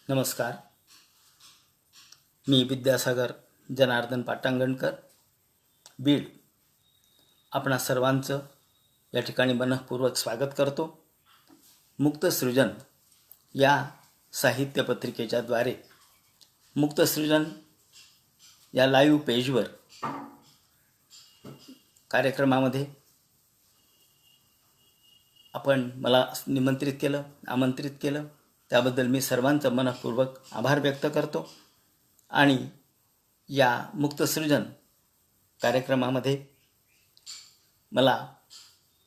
नमस्कार. मी विद्यासागर जनार्दन पाटांगणकर, बीड. आपणा सर्वांचं या ठिकाणी मनःपूर्वक स्वागत करतो. मुक्त सृजन या साहित्य पत्रिकेच्या द्वारे मुक्त सृजन या लाईव्ह पेजवर कार्यक्रमामध्ये आपण मला आमंत्रित केलं त्याबद्दल मी सर्वांचं मनःपूर्वक आभार व्यक्त करतो. आणि या मुक्तसृजन कार्यक्रमामध्ये मला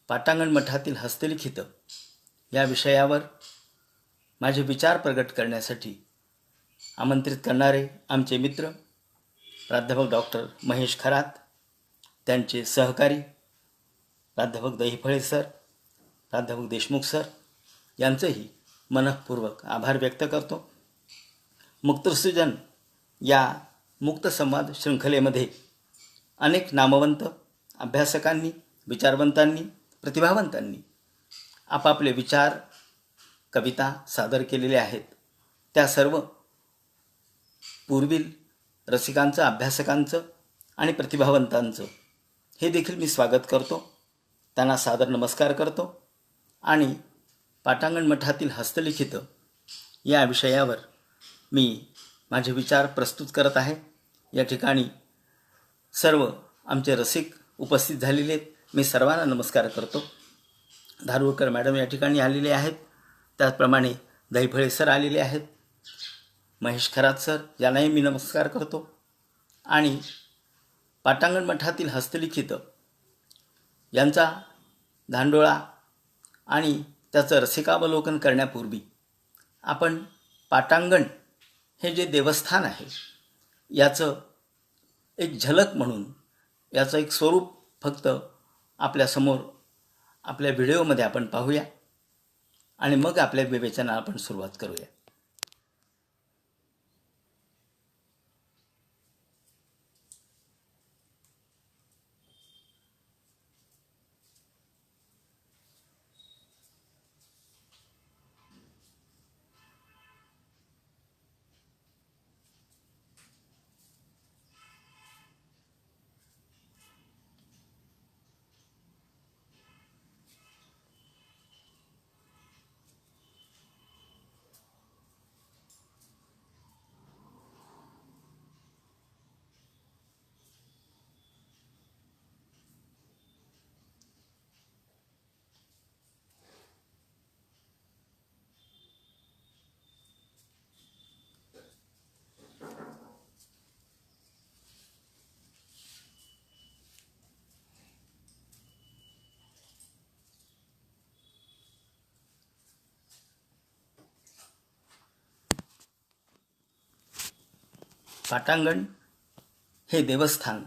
पाटांगण मठातील हस्तलिखित या विषयावर माझे विचार प्रगट करण्यासाठी आमंत्रित करणारे आमचे मित्र प्राध्यापक डॉक्टर महेश खरात, त्यांचे सहकारी प्राध्यापक दहिफळे सर, प्राध्यापक देशमुख सर यांचंही मनःपूर्वक आभार व्यक्त करतो. मुक्तसृजन या मुक्त संवाद शृंखलेमध्ये अनेक नामवंत अभ्यासकांनी, विचारवंतांनी, प्रतिभावंतांनी आपापले विचार, कविता सादर केलेले आहेत. त्या सर्व पूर्वील रसिकांचं, अभ्यासकांचं आणि प्रतिभावंतांचं हे देखील मी स्वागत करतो. त्यांना सादर नमस्कार करतो. आणि पाटांगण मठातील हस्तलिखित या विषयावर मी माझे विचार प्रस्तुत करत आहे. या ठिकाणी सर्व आमचे रसिक उपस्थित झालेले आहेत. मी सर्वांना नमस्कार करतो. धारूरकर मॅडम या ठिकाणी आलेले आहेत, त्याचप्रमाणे दहिफळे सर आलेले आहेत, महेश खरात सर यांनाही मी नमस्कार करतो. आणि पाटांगण मठातील हस्तलिखित यांचा धांडोळा आणि त्याचं रसिकावलोकन करण्यापूर्वी आपण पाटांगण हे जे देवस्थान आहे याचं एक झलक म्हणून, याचं एक स्वरूप फक्त आपल्यासमोर आपल्या व्हिडिओमध्ये आपण पाहूया आणि मग आपल्या विवेचनाला आपण सुरुवात करूया. पाटांगण हे देवस्थान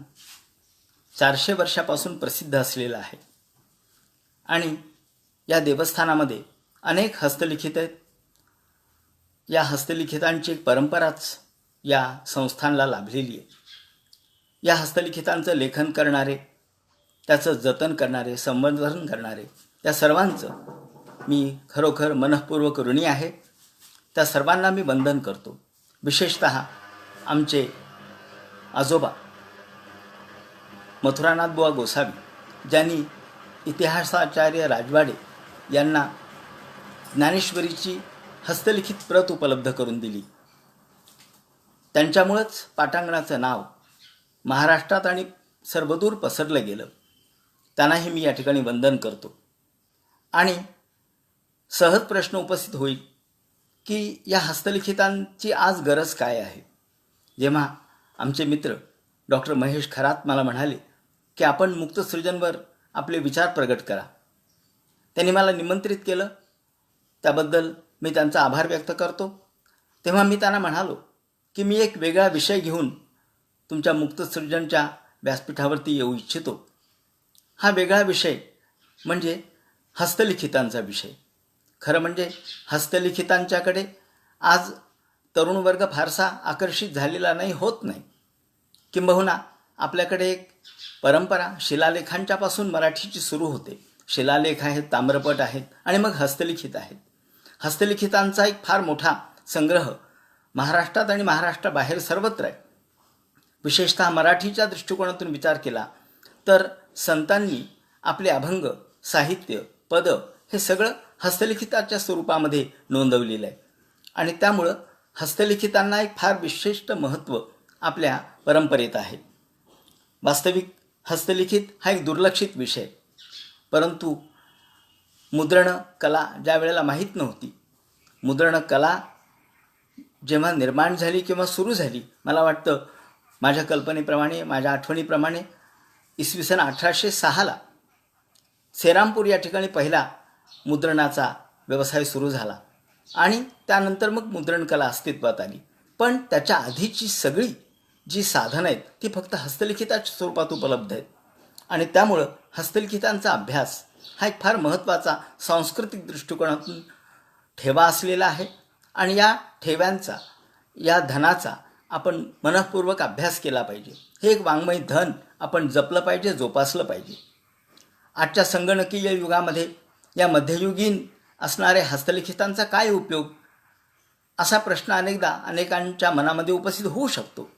400 वर्षापासून प्रसिद्ध असलेलं आहे आणि या देवस्थानामध्ये अनेक हस्तलिखित आहेत. या हस्तलिखितांची एक परंपराच या संस्थानला लाभलेली आहे. या हस्तलिखितांचं लेखन करणारे, त्याचं जतन करणारे, संवर्धन करणारे त्या सर्वांचं मी खरोखर मनःपूर्वक ऋणी आहे. त्या सर्वांना मी वंदन करतो. विशेषतः आमचे आजोबा मथुरानाथ बुवा गोसावी, ज्यांनी इतिहासाचार्य राजवाडे यांना ज्ञानेश्वरीची हस्तलिखित प्रत उपलब्ध करून दिली. त्यांच्यामुळंच पाटांगणाचं नाव महाराष्ट्रात आणि सर्वदूर पसरलं गेलं. त्यांनाही मी या ठिकाणी वंदन करतो. आणि सहज प्रश्न उपस्थित होईल की या हस्तलिखितांची आज गरज काय आहे. जेव्हा आमचे मित्र डॉक्टर महेश खरात मला म्हणाले की आपण मुक्तसृजनवर आपले विचार प्रगट करा, त्यांनी मला निमंत्रित केलं, त्याबद्दल मी त्यांचा आभार व्यक्त करतो. तेव्हा मी त्यांना म्हणालो की मी एक वेगळा विषय घेऊन तुमच्या मुक्तसृजनच्या व्यासपीठावरती येऊ इच्छितो. हा वेगळा विषय म्हणजे हस्तलिखितांचा विषय. खरं म्हणजे हस्तलिखितांच्याकडे आज तरुण वर्ग फारसा आकर्षित झालेला नाही, होत नाही. किंबहुना आपल्याकडे एक परंपरा शिलालेखांच्यापासून मराठीची सुरू होते. शिलालेख आहेत, ताम्रपट आहेत आणि मग हस्तलिखित आहेत. हस्तलिखितांचा एक फार मोठा संग्रह महाराष्ट्रात आणि महाराष्ट्राबाहेर सर्वत्र आहे. विशेषतः मराठीच्या दृष्टिकोनातून विचार केला तर संतांनी आपले अभंग, साहित्य, पद हे सगळं हस्तलिखिताच्या स्वरूपामध्ये नोंदवलेलं आहे. आणि त्यामुळं हस्तलिखितांना एक फार विशिष्ट महत्त्व आपल्या परंपरेत आहे. वास्तविक हस्तलिखित हा एक दुर्लक्षित विषय, परंतु मुद्रण कला ज्या वेळेला माहीत नव्हती, मुद्रण कला जेव्हा निर्माण झाली किंवा सुरू झाली, मला वाटतं माझ्या कल्पनेप्रमाणे, माझ्या आठवणीप्रमाणे इसवी सन 1806ला सेरामपूर या ठिकाणी पहिला मुद्रणाचा व्यवसाय सुरू झाला आणि त्यानंतर मग मुद्रणकला अस्तित्वात आली. पण त्याच्या आधीची सगळी जी साधनं आहेत ती फक्त हस्तलिखिताच्या स्वरूपात उपलब्ध आहेत. आणि त्यामुळं हस्तलिखितांचा अभ्यास हा एक फार महत्त्वाचा सांस्कृतिक दृष्टिकोनातून ठेवा असलेला आहे. आणि या ठेव्यांचा, या धनाचा आपण मनःपूर्वक अभ्यास केला पाहिजे. हे एक वाङ्मय धन आपण जपलं पाहिजे, जोपासलं पाहिजे. आजच्या संगणकीय युगामध्ये या मध्ययुगीन असणाऱ्या हस्तलिखितांचा काय उपयोग, असा प्रश्न अनेकदा अनेकांच्या मनामध्ये उपस्थित होऊ शकतो.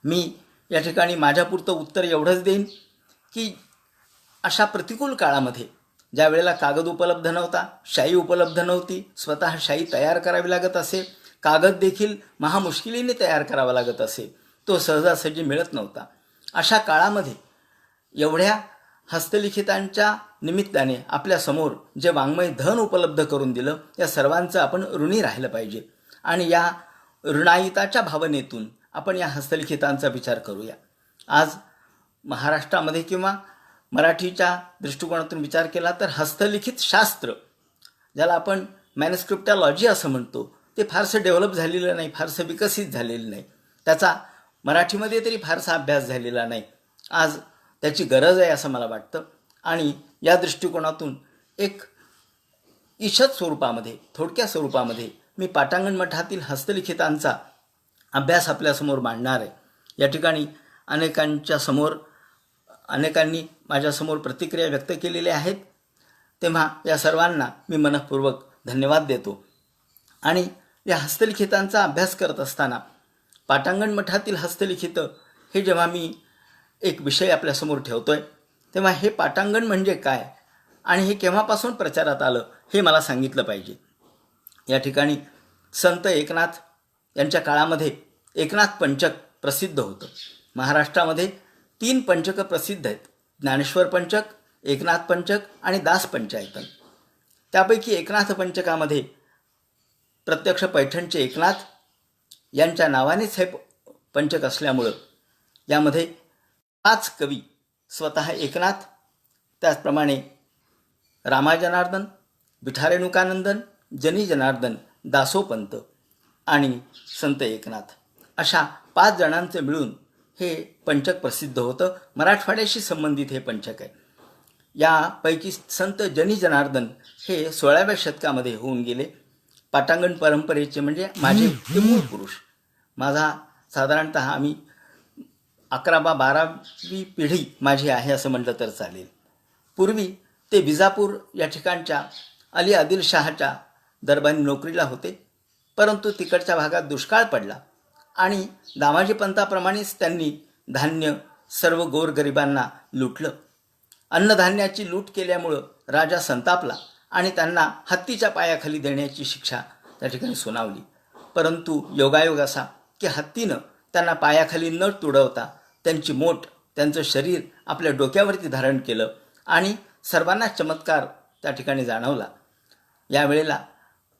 मी या ठिकाणी माझ्यापुरतं उत्तर एवढंच देईन की अशा प्रतिकूल काळामध्ये, ज्या वेळेला कागद उपलब्ध नव्हता, शाई उपलब्ध नव्हती, स्वतः शाई तयार करावी लागत असे, कागद देखील महामुश्किलीने तयार करावा लागत असे, तो सहजासहजी मिळत नव्हता. अशा काळामध्ये एवढ्या हस्तलिखितांच्या निमित्ताने आपल्यासमोर जे वाङ्मय धन उपलब्ध करून दिलं, या सर्वांचं आपण ऋणी राहिलं पाहिजे. आणि या ऋणाईताच्या भावनेतून आपण या हस्तलिखितांचा विचार करूया. आज महाराष्ट्रामध्ये किंवा मराठीच्या दृष्टिकोनातून विचार केला तर हस्तलिखित शास्त्र, ज्याला आपण मॅनस्क्रिप्टॉलॉजी असं म्हणतो, ते फारसं डेव्हलप झालेलं नाही, फारसं विकसित झालेलं नाही. त्याचा मराठीमध्ये तरी फारसा अभ्यास झालेला नाही. आज त्याची गरज आहे असं मला वाटतं. आणि या दृष्टिकोनातून एक ईषत स्वरूपामध्ये, थोडक्या स्वरूपामध्ये मी पाटांगण मठातील हस्तलिखितांचा अभ्यास आपल्यासमोर मांडणार आहे. या ठिकाणी अनेकांनी माझ्यासमोर प्रतिक्रिया व्यक्त केलेल्या आहेत, तेव्हा या सर्वांना मी मनःपूर्वक धन्यवाद देतो. आणि या हस्तलिखितांचा अभ्यास करत असताना पाटांगण मठातील हस्तलिखित हे जेव्हा मी एक विषय आपल्यासमोर ठेवतोय, तेव्हा हे पाटांगण म्हणजे काय आणि हे केव्हापासून प्रचारात आलं हे मला सांगितलं पाहिजे. या ठिकाणी संत एकनाथ यांच्या काळामध्ये एकनाथ पंचक प्रसिद्ध होतं. महाराष्ट्रामध्ये 3 पंचक प्रसिद्ध आहेत: ज्ञानेश्वर पंचक, एकनाथ पंचक आणि दास पंचायतन. त्यापैकी एकनाथ पंचकामध्ये प्रत्यक्ष पैठणचे एकनाथ यांच्या नावानेच हे पंचक असल्यामुळं यामध्ये 5 कवी स्वतः एकनाथ, त्याचप्रमाणे रामाजनार्दन, विठारेणुकानंदन, जनी जनार्दन, दासोपंत आणि संत एकनाथ अशा 5 जणांचं मिळून हे पंचक प्रसिद्ध होतं. मराठवाड्याशी संबंधित हे पंचक आहे. यापैकी संत जनी जनार्दन हे 16व्या शतकामध्ये होऊन गेले. पाटांगण परंपरेचे म्हणजे माझे ते मूळ पुरुष. माझा साधारणतः आम्ही 11वी-12वी पिढी माझी आहे असं म्हटलं तर चालेल. पूर्वी ते विजापूर या ठिकाणच्या अली आदिलशहाच्या दरबारी नोकरीला होते, परंतु तिकडच्या भागात दुष्काळ पडला आणि दामाजी पंताप्रमाणेच त्यांनी धान्य सर्व गोरगरिबांना लुटलं. अन्नधान्याची लूट केल्यामुळं राजा संतापला आणि त्यांना हत्तीच्या पायाखाली देण्याची शिक्षा त्या ठिकाणी सुनावली. परंतु योगायोग असा की हत्तीनं त्यांना पायाखाली न तुडवता त्यांची मोठ, त्यांचं शरीर आपल्या डोक्यावरती धारण केलं आणि सर्वांना चमत्कार त्या ठिकाणी जाणवला. यावेळेला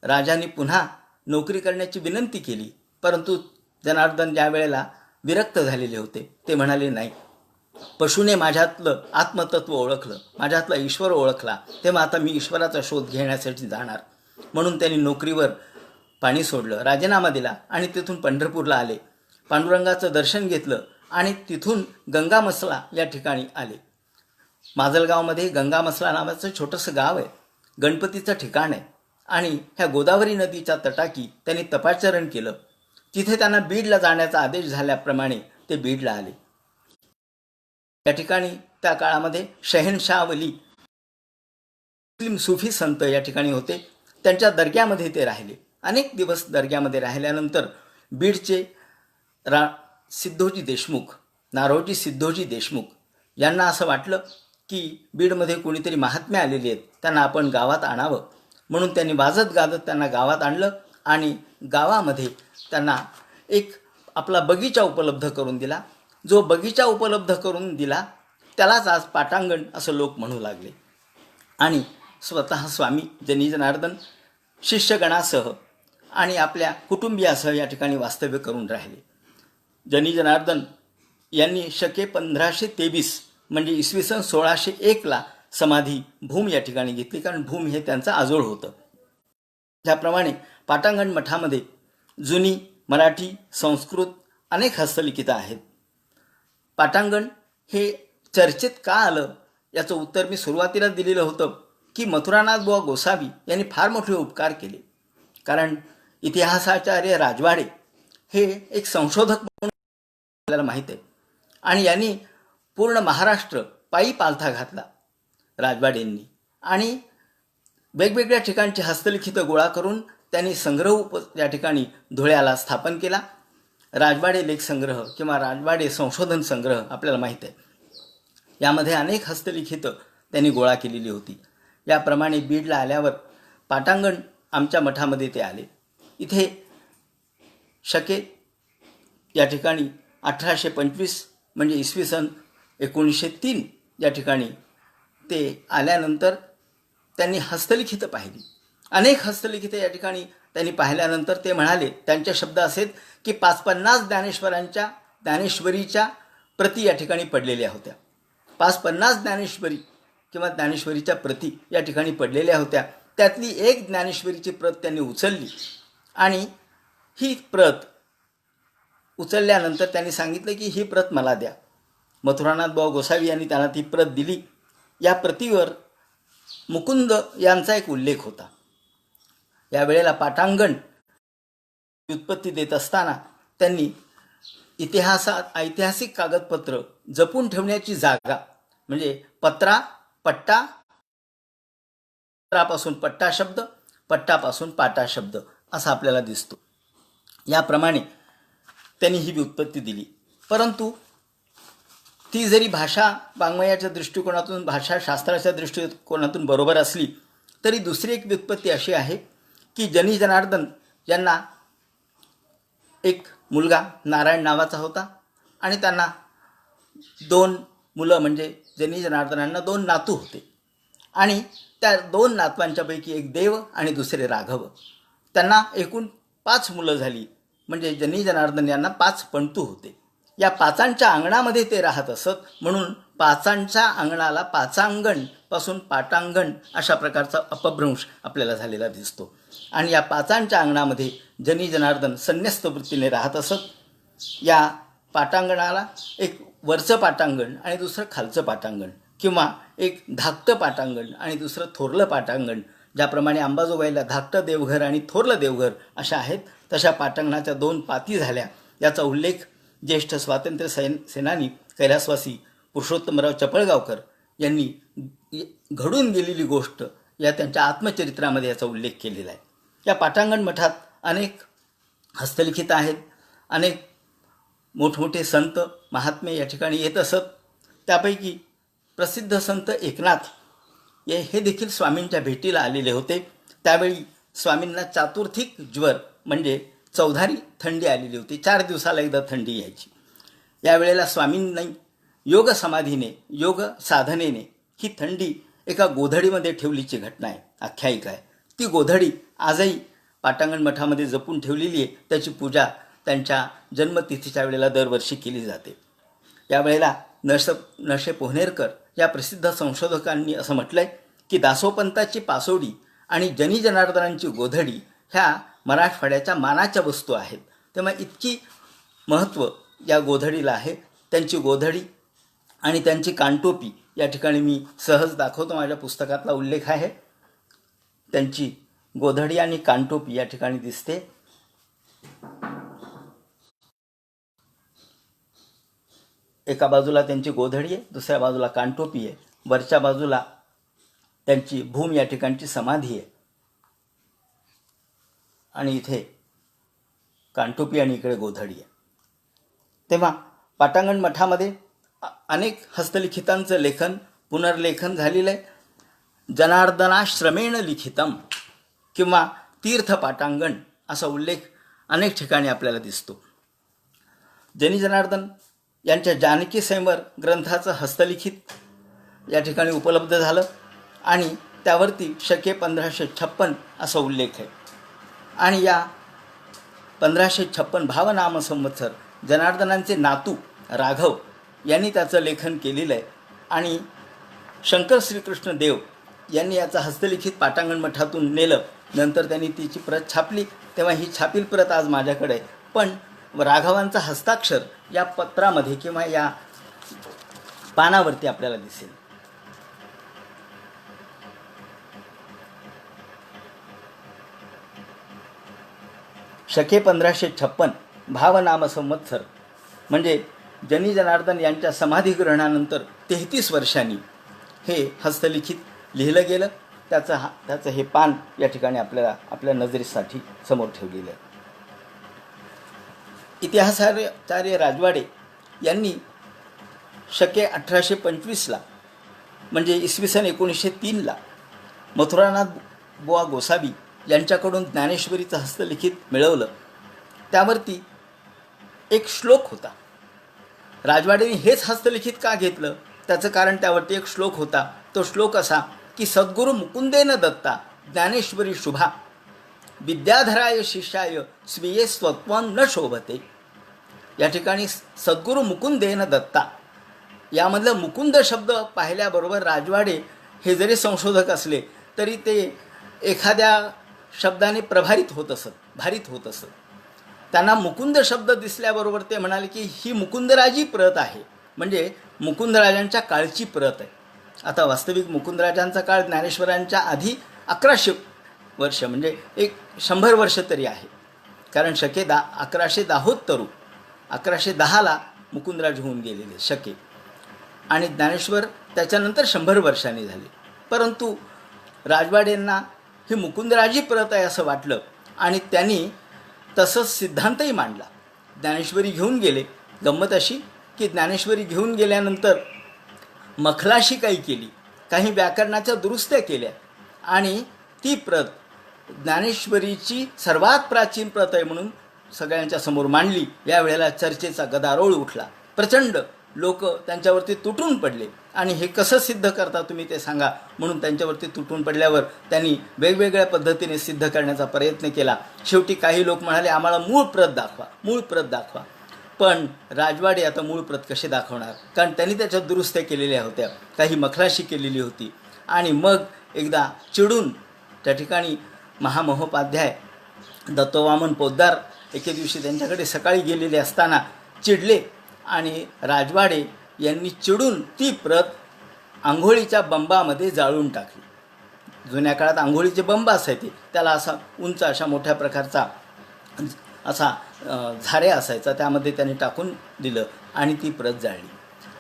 राजाने पुन्हा नोकरी करण्याची विनंती केली, परंतु जनार्दन ज्या वेळेला विरक्त झालेले होते ते म्हणाले, नाही, पशुने माझ्यातलं आत्मतत्व ओळखलं, माझ्यातला ईश्वर ओळखला, तेव्हा आता मी ईश्वराचा शोध घेण्यासाठी जाणार. म्हणून त्यांनी नोकरीवर पाणी सोडलं, राजीनामा दिला आणि तिथून पंढरपूरला आले. पांडुरंगाचं दर्शन घेतलं आणि तिथून गंगामसला या ठिकाणी आले. माजलगावमध्ये गंगामसला नावाचं छोटंसं गाव आहे, गणपतीचं ठिकाण आहे. आणि ह्या गोदावरी नदीच्या तटाकी त्यांनी तपाचरण केलं. तिथे त्यांना बीडला जाण्याचा आदेश झाल्याप्रमाणे ते बीडला आले. या ठिकाणी त्या काळामध्ये शहेनशाह वली मुस्लिम सुफी संत या ठिकाणी होते. त्यांच्या दर्ग्यामध्ये ते राहिले. अनेक दिवस दर्ग्यामध्ये राहिल्यानंतर बीडचे सिद्धोजी देशमुख, नारोजी सिद्धोजी देशमुख यांना असं वाटलं की बीडमध्ये कोणीतरी महात्मे आलेली आहेत, त्यांना आपण गावात आणावं. म्हणून त्यांनी वाजत गाजत त्यांना गावात आणलं आणि गावामध्ये त्यांना एक आपला बगीचा उपलब्ध करून दिला. जो बगीचा उपलब्ध करून दिला त्यालाच आज पाटांगण असं लोक म्हणू लागले. आणि स्वतः स्वामी जनी जनार्दन शिष्यगणासह आणि आपल्या कुटुंबियासह या ठिकाणी वास्तव्य करून राहिले. जनी जनार्दन यांनी शके 1523 म्हणजे इसवी सन 1601ला समाधी भूम या ठिकाणी घेतली, कारण भूम हे त्यांचं आजोळ होतं. त्याप्रमाणे पाटांगण मठामध्ये जुनी मराठी, संस्कृत अनेक हस्तलिखितं आहेत. पाटांगण हे चर्चेत का आलं याचं उत्तर मी सुरुवातीला दिलेलं होतं की मथुरानाथ बुवा गोसावी यांनी फार मोठे उपकार केले. कारण इतिहासाचार्य राजवाडे हे एक संशोधक म्हणून आपल्याला माहीत आहे आणि यांनी पूर्ण महाराष्ट्र पायी पालथा घातला राजवाडेंनी. आणि वेगवेगळ्या ठिकाणची हस्तलिखितं गोळा करून त्यांनी संग्रह या ठिकाणी धुळ्याला स्थापन केला. राजवाडे लेख संग्रह किंवा राजवाडे संशोधन संग्रह आपल्याला माहीत आहे. यामध्ये अनेक हस्तलिखितं त्यांनी गोळा केलेली होती. याप्रमाणे बीडला आल्यावर पाटांगण आमच्या मठामध्ये ते आले. इथे शके या ठिकाणी 1825 म्हणजे इसवी सन 1903 या ठिकाणी ते आल्यानंतर त्यांनी हस्तलिखितं पाहिली. अनेक हस्तलिखितं या ठिकाणी त्यांनी पाहिल्यानंतर ते म्हणाले, त्यांचे शब्द असेत की 50 ज्ञानेश्वरीच्या प्रती या ठिकाणी पडलेल्या होत्या. 50 ज्ञानेश्वरी किंवा ज्ञानेश्वरीच्या प्रती या ठिकाणी पडलेल्या होत्या. त्यातली एक ज्ञानेश्वरीची प्रत त्यांनी उचलली आणि ही प्रत उचलल्यानंतर त्यांनी सांगितलं की ही प्रत मला द्या. मथुरानाथ बुवा गोसावी यांनी त्यांना ती प्रत दिली. या प्रतीवर मुकुंद यांचा एक उल्लेख होता. यावेळेला पाटांगण व्युत्पत्ती देत असताना त्यांनी ऐतिहासिक कागदपत्र जपून ठेवण्याची जागा म्हणजे पट्टापासून पट्टा शब्द, पट्टापासून पाटा शब्द असा आपल्याला दिसतो. याप्रमाणे त्यांनी ही व्युत्पत्ती दिली. परंतु ती जरी भाषा वाङ्मयाच्या दृष्टिकोनातून, भाषाशास्त्राच्या दृष्टिकोनातून बरोबर असली तरी दुसरी एक व्युत्पत्ती अशी आहे की जनी जनार्दन यांना एक मुलगा नारायण नावाचा होता आणि त्यांना 2 मुलं म्हणजे जनी जनार्दनांना 2 नातू होते आणि त्या 2 नातवांच्यापैकी एक देव आणि दुसरे राघव. त्यांना एकूण 5 मुलं झाली म्हणजे जनी जनार्दन यांना 5 पणतू होते. या 5च्या अंगणामध्ये ते राहत असत. म्हणून 5च्या अंगणाला पाचांगण पासून पाटांगण अशा प्रकारचा अपभ्रंश आपल्याला झालेला दिसतो. आणि या 5च्या अंगणामध्ये जनी जनार्दन संन्यस्त वृत्तीने राहत असत. या पाटांगणाला एक वरचं पाटांगण आणि दुसरं खालचं पाटांगण किंवा एक धाकटं पाटांगण आणि दुसरं थोरलं पाटांगण, ज्याप्रमाणे अंबाजोगाईला धाकटं देवघर आणि थोरलं देवघर अशा आहेत, तशा पाटांगणाच्या 2 पाती झाल्या. याचा उल्लेख ज्येष्ठ स्वातंत्र्य सेनानी कैलासवासी पुरुषोत्तमराव चपळगावकर यांनी घडून गेलेली गोष्ट या त्यांच्या आत्मचरित्रामध्ये याचा उल्लेख केलेला आहे. या पाटांगण मठात अनेक हस्तलिखितं आहेत. अनेक मोठमोठे संत महात्मे या ठिकाणी येत असत. त्यापैकी प्रसिद्ध संत एकनाथ हे देखील स्वामींच्या भेटीला आलेले होते. त्यावेळी स्वामींना चातुर्थिक ज्वर म्हणजे चौधारी थंडी आलेली होती. 4 दिवसाला एकदा थंडी यायची. यावेळेला स्वामींनी योग समाधीने, योग साधनेने ही थंडी एका गोधडीमध्ये ठेवलीची घटना आहे, आख्यायिका आहे. ती गोधडी आजही पाटांगण मठामध्ये जपून ठेवलेली आहे. त्याची पूजा त्यांच्या जन्मतिथीच्या वेळेला दरवर्षी केली जाते. यावेळेला नशे पोहनेरकर या प्रसिद्ध संशोधकांनी असं म्हटलंय की दासोपंताची पासोडी आणि जनी जनार्दनांची गोधडी ह्या मराठवाड्याच्या मानाच्या वस्तू आहेत. तेव्हा इतकी महत्त्व या गोधडीला आहे. त्यांची गोधडी आणि त्यांची कानटोपी या ठिकाणी मी सहज दाखवतो, माझ्या पुस्तकातला उल्लेख आहे. त्यांची गोधडी आणि कानटोपी या ठिकाणी दिसते. एका बाजूला त्यांची गोधडी आहे, दुसऱ्या बाजूला कानटोपी आहे, वरच्या बाजूला त्यांची भूम या ठिकाणची समाधी आहे. आणि इथे कानटोपी आणि इकडे गोधडी आहे. तेव्हा पाटांगण मठामध्ये अनेक हस्तलिखितांचं लेखन पुनर्लेखन झालेलं आहे. जनार्दनाश्रमेण लिखितम किंवा तीर्थ पाटांगण असा उल्लेख अनेक ठिकाणी आपल्याला दिसतो. जनी जनार्दन यांच्या जानकी स्वयंवर ग्रंथाचं हस्तलिखित या ठिकाणी उपलब्ध झालं आणि त्यावरती शके 1556 असा उल्लेख आहे. आणि या 1556 भावनाम संवत्सर जनार्दनांचे नातू राघव यांनी त्याचं लेखन केलेलं आहे. आणि शंकर श्रीकृष्ण देव यांनी याचं हस्तलिखित पाटांगण मठातून नेलं. नंतर त्यांनी तिची प्रत छापली. तेव्हा ही छापील प्रत आज माझ्याकडे आहे. पण राघवांचा हस्ताक्षर या पत्रामध्ये किंवा या पानावरती आपल्याला दिसेल. शके 1556 भावनाम संवत्सर म्हणजे जनी जनार्दन यांच्या समाधीग्रहणानंतर 33 वर्षांनी हे हस्तलिखित लिहिलं गेलं. त्याचं हे पान या ठिकाणी आपल्या नजरेसाठी समोर ठेवलेलं आहे. इतिहासाचार्य राजवाडे यांनी शके 1825 म्हणजे इसवी सन 1903 मथुरानाथ बुवा गोसावी यांच्याकडून ज्ञानेश्वरीचं हस्तलिखित मिळवलं. त्यावरती एक श्लोक होता. राजवाडेंनी हेच हस्तलिखित का घेतलं त्याचं कारण त्यावरती एक श्लोक होता. तो श्लोक असा की सद्गुरु मुकुंदेन दत्ता ज्ञानेश्वरी शुभा विद्याधराय शिष्याय स्वीये स्वत्वं न शोभते. या ठिकाणी सद्गुरु मुकुंदेन दत्ता यामधलं मुकुंद शब्द पाहिल्याबरोबर राजवाडे हे जरी संशोधक असले तरी ते एखाद्या शब्दाने भारित होत असत. त्यांना मुकुंद शब्द दिसल्याबरोबर ते म्हणाले की ही मुकुंदराजी प्रत आहे, म्हणजे मुकुंदराजांच्या काळची प्रत आहे. आता वास्तविक मुकुंदराजांचा काळ ज्ञानेश्वरांच्या आधी 1100 वर्ष म्हणजे 100 वर्ष तरी आहे. कारण शके 1110 मुकुंदराज होऊन गेलेले शके, आणि ज्ञानेश्वर त्याच्यानंतर 100 वर्षांनी झाले. परंतु राजवाडेंना ही मुकुंदराजी प्रत आहे असं वाटलं आणि त्यांनी तसंच सिद्धांतही मांडला. ज्ञानेश्वरी घेऊन गेले. गंमत अशी की ज्ञानेश्वरी घेऊन गेल्यानंतर मखलाशी केली, काही व्याकरणाच्या दुरुस्त्या केल्या आणि ती प्रत ज्ञानेश्वरीची सर्वात प्राचीन प्रत आहे म्हणून सगळ्यांच्या समोर मांडली. यावेळेला चर्चेचा गदारोळ उठला. प्रचंड लोक त्यांच्यावरती तुटून पडले आणि हे कसं सिद्ध करता तुम्ही ते सांगा म्हणून त्यांच्यावरती तुटून पडल्यावर त्यांनी वेगवेगळ्या पद्धतीने सिद्ध करण्याचा प्रयत्न केला. शेवटी काही लोक म्हणाले आम्हाला मूळ प्रत दाखवा. पण राजवाडे आता मूळ प्रत कसे दाखवणार, कारण त्यांनी त्याच्यात दुरुस्त्या केलेल्या होत्या, काही मखलाशी केलेली होती. आणि मग एकदा चिडून त्या ठिकाणी महामहोपाध्याय दत्तवामन पोद्दार एके दिवशी त्यांच्याकडे सकाळी गेलेले असताना चिडले आणि राजवाडे यांनी चिडून ती प्रत आंघोळीच्या बंबामध्ये जाळून टाकली. जुन्या काळात आंघोळीचे बंब असायचे, त्याला असा उंच अशा मोठ्या प्रकारचा असा झाऱ्या असायचा, त्यामध्ये त्यांनी टाकून दिलं आणि ती प्रत जाळली.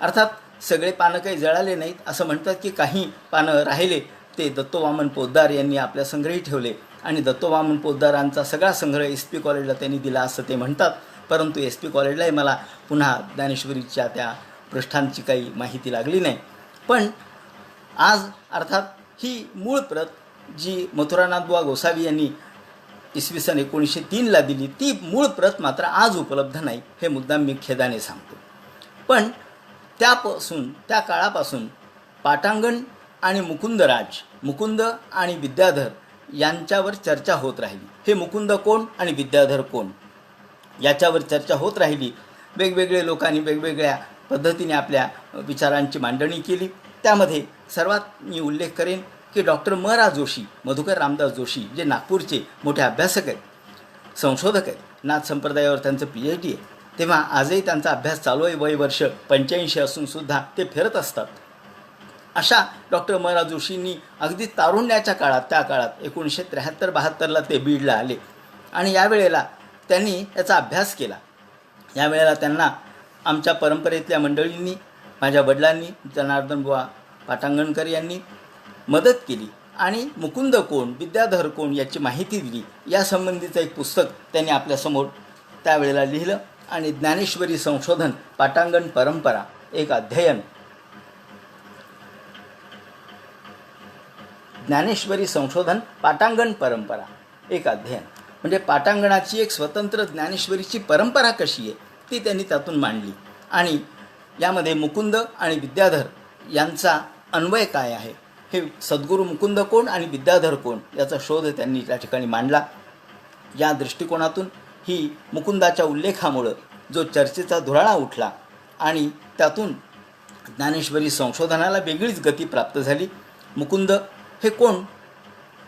अर्थात सगळे पानं काही जळाले नाहीत. असं म्हणतात की काही पानं राहिले ते दत्तवामन पोद्दार यांनी आपल्या संग्रही ठेवले आणि दत्तवामन पोद्दारांचा सगळा संग्रह SP कॉलेजला त्यांनी दिला असं ते म्हणतात. परंतु SP कॉलेजलाही मला पुन्हा ज्ञानेश्वरीच्या त्या पृष्ठांची काही माहिती लागली नाही. पण आज अर्थात ही मूळ प्रत जी मथुरानाथ बुवा गोसावी यांनी इसवी सन 1903 दिली, ती मूळ प्रत मात्र आज उपलब्ध नाही. हे मुद्दाम मी खेदाने सांगतो. पण त्या काळापासून पाटांगण आणि मुकुंद आणि विद्याधर यांच्यावर चर्चा होत राहिली. हे मुकुंद कोण आणि विद्याधर कोण याच्यावर चर्चा होत राहिली. वेगवेगळे लोकांनी वेगवेगळ्या पद्धतीने आपल्या विचारांची मांडणी केली. त्यामध्ये सर्वात मी उल्लेख करेन की डॉक्टर जोशी, मधुकर रामदास जोशी, जे नागपूरचे मोठे अभ्यासक आहेत, संशोधक आहेत, नाथ संप्रदायावर त्यांचं PhD आहे. तेव्हा आजही त्यांचा अभ्यास चालू आहे. वय वर्ष 85 असूनसुद्धा ते फिरत असतात. अशा डॉक्टर जोशींनी अगदी तारुण्याच्या काळात, त्या काळात 1973-72 ते बीडला आले आणि यावेळेला त्यांनी याचा अभ्यास केला. यावेळेला त्यांना आमच्या परंपरेतल्या मंडळींनी, माझ्या वडिलांनी, जनार्दन बुवा पाटांगणकर यांनी मदत केली आणि मुकुंद कोण, विद्याधर कोण याची माहिती दिली. यासंबंधीचं एक पुस्तक त्यांनी आपल्यासमोर त्यावेळेला लिहिलं. आणि ज्ञानेश्वरी संशोधन पाटांगण परंपरा एक अध्ययन, ज्ञानेश्वरी संशोधन पाटांगण परंपरा एक अध्ययन, म्हणजे पाटांगणाची एक स्वतंत्र ज्ञानेश्वरीची परंपरा कशी आहे ती त्यांनी त्यातून मांडली. आणि यामध्ये मुकुंद आणि विद्याधर यांचा अन्वय काय आहे, हे सद्गुरू मुकुंद कोण आणि विद्याधर कोण याचा शोध त्यांनी त्या ठिकाणी मांडला. या दृष्टिकोनातून ही मुकुंदाच्या उल्लेखामुळं जो चर्चेचा धुराळा उठला आणि त्यातून ज्ञानेश्वरी संशोधनाला वेगळीच गती प्राप्त झाली. मुकुंद हे कोण,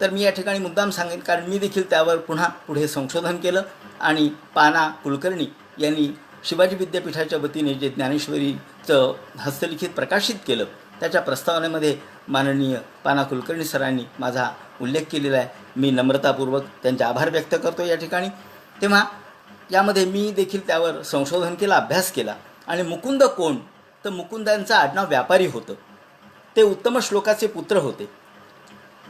तर मी या ठिकाणी मुद्दाम सांगेन, कारण मी देखील त्यावर पुढे संशोधन केलं. आणि पाना कुलकर्णी यांनी शिवाजी विद्यापीठाच्या वतीने जे ज्ञानेश्वरीचं हस्तलिखित प्रकाशित केलं त्याच्या प्रस्तावनेमध्ये माननीय पाना कुलकर्णी सरांनी माझा उल्लेख केलेला आहे. मी नम्रतापूर्वक त्यांचे आभार व्यक्त करतो या ठिकाणी. तेव्हा यामध्ये मी देखील त्यावर संशोधन केलं, अभ्यास केला. आणि मुकुंद कोण, तर मुकुंदांचं आडनाव व्यापारी होतं. ते उत्तम श्लोकाचे पुत्र होते.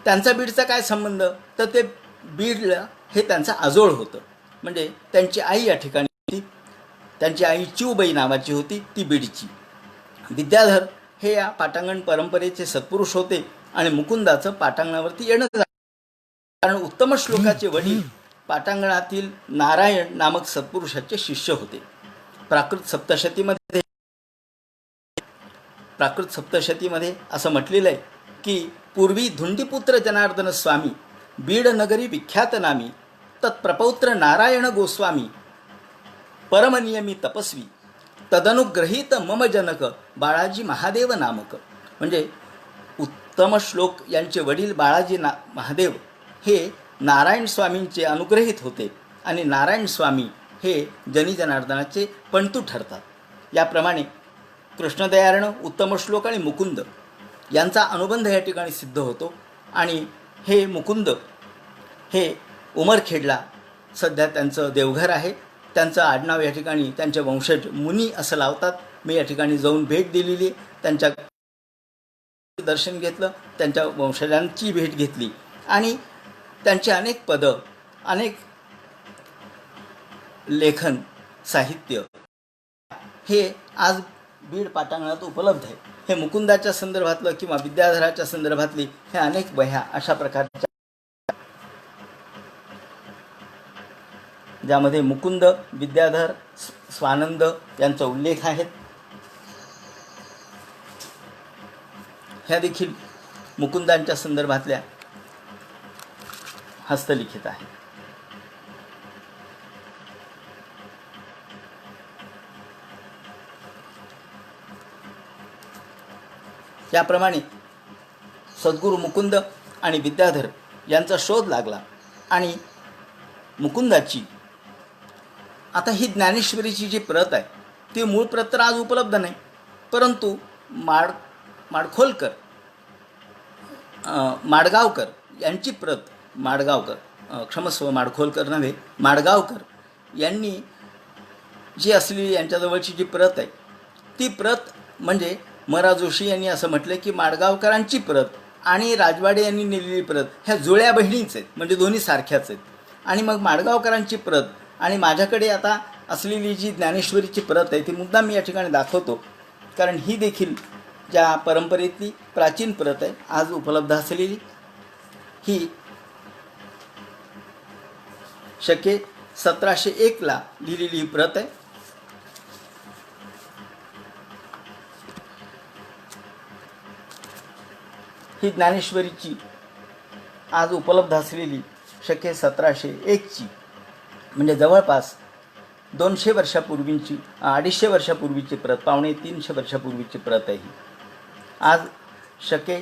त्यांचा बीडचा काय संबंध, तर ते बीडला हे त्यांचं आजोळ होतं. म्हणजे त्यांची आई या ठिकाणी होती. त्यांची आई चिऊबाई नावाची होती, ती बीडची. विद्याधर हे या पाटांगण परंपरेचे सत्पुरुष होते. आणि मुकुंदाचं पाटांगणावरती येणं कारण उत्तम श्लोकाचे वडील पाटांगणातील नारायण नामक सत्पुरुषाचे शिष्य होते. प्राकृत सप्तशतीमध्ये असं म्हटलेलं आहे की पूर्वी धुंडीपुत्र जनार्दन स्वामी बीड नगरी विख्यात नामी तत्प्रपौत्र नारायण गोस्वामी परमनियमी तपस्वी तदनुग्रहित मम जनक बाळाजी महादेव नामक. म्हणजे उत्तम श्लोक यांचे वडील बाळाजी महादेव हे नारायण स्वामींचे अनुग्रहित होते. आणि नारायण स्वामी हे जनी जनार्दनाचे पंतू ठरतात. याप्रमाणे कृष्णदयाळन, उत्तम श्लोक आणि मुकुंद यांचा अनुबंध या ठिकाणी सिद्ध होतो. आणि हे मुकुंद हे उमरखेडला सध्या त्यांचं देवघर आहे. त्यांचं आडनाव या ठिकाणी त्यांचे वंशज मुनी असं लावतात. मी या ठिकाणी जाऊन भेट दिलेली, त्यांच्या दर्शन घेतलं, त्यांच्या वंशजांची भेट घेतली. आणि त्यांचे अनेक पदं, अनेक लेखन साहित्य हे आज बीड पाटांगणात उपलब्ध आहे. हे मुकुंदाच्या संदर्भातलं किंवा विद्याधराच्या संदर्भातली हे अनेक वह्या अशा प्रकारच्या, ज्यामध्ये मुकुंद, विद्याधर, स्वानंद यांचा उल्लेख आहेत. ह्या देखील मुकुंदांच्या संदर्भातल्या हस्तलिखित आहेत. याप्रमाणे सद्गुरू मुकुंद आणि विद्याधर यांचा शोध लागला. आणि मुकुंदाची आता ही ज्ञानेश्वरीची जी प्रत आहे ती मूळ प्रत तर आज उपलब्ध नाही, परंतु माडगावकर यांची प्रत, माडखोलकर नव्हे, माडगावकर यांनी जी असलेली यांच्याजवळची जी प्रत आहे ती प्रत म्हणजे मरा जोशी यांनी असं म्हटलं की माडगावकरांची प्रत आणि राजवाडे यांनी नेलेली प्रत ह्या जुळ्या बहिणीच आहेत, म्हणजे दोन्ही सारख्याच आहेत. आणि मग माडगावकरांची प्रत आणि माझ्याकडे आता असलेली जी ज्ञानेश्वरीची प्रत आहे ती मुद्दाम मी या ठिकाणी दाखवतो, कारण ही देखील ज्या परंपरेतली प्राचीन प्रत आहे आज उपलब्ध असलेली. ही शके 1701 लिहिलेली प्रत आहे. ही ज्ञानेश्वरीची आज उपलब्ध असलेली शके 1701 म्हणजे जवळपास 200 वर्षापूर्वीची, 250 वर्षापूर्वीची प्रत, 250-300 वर्षापूर्वीची प्रत आहे. आज शके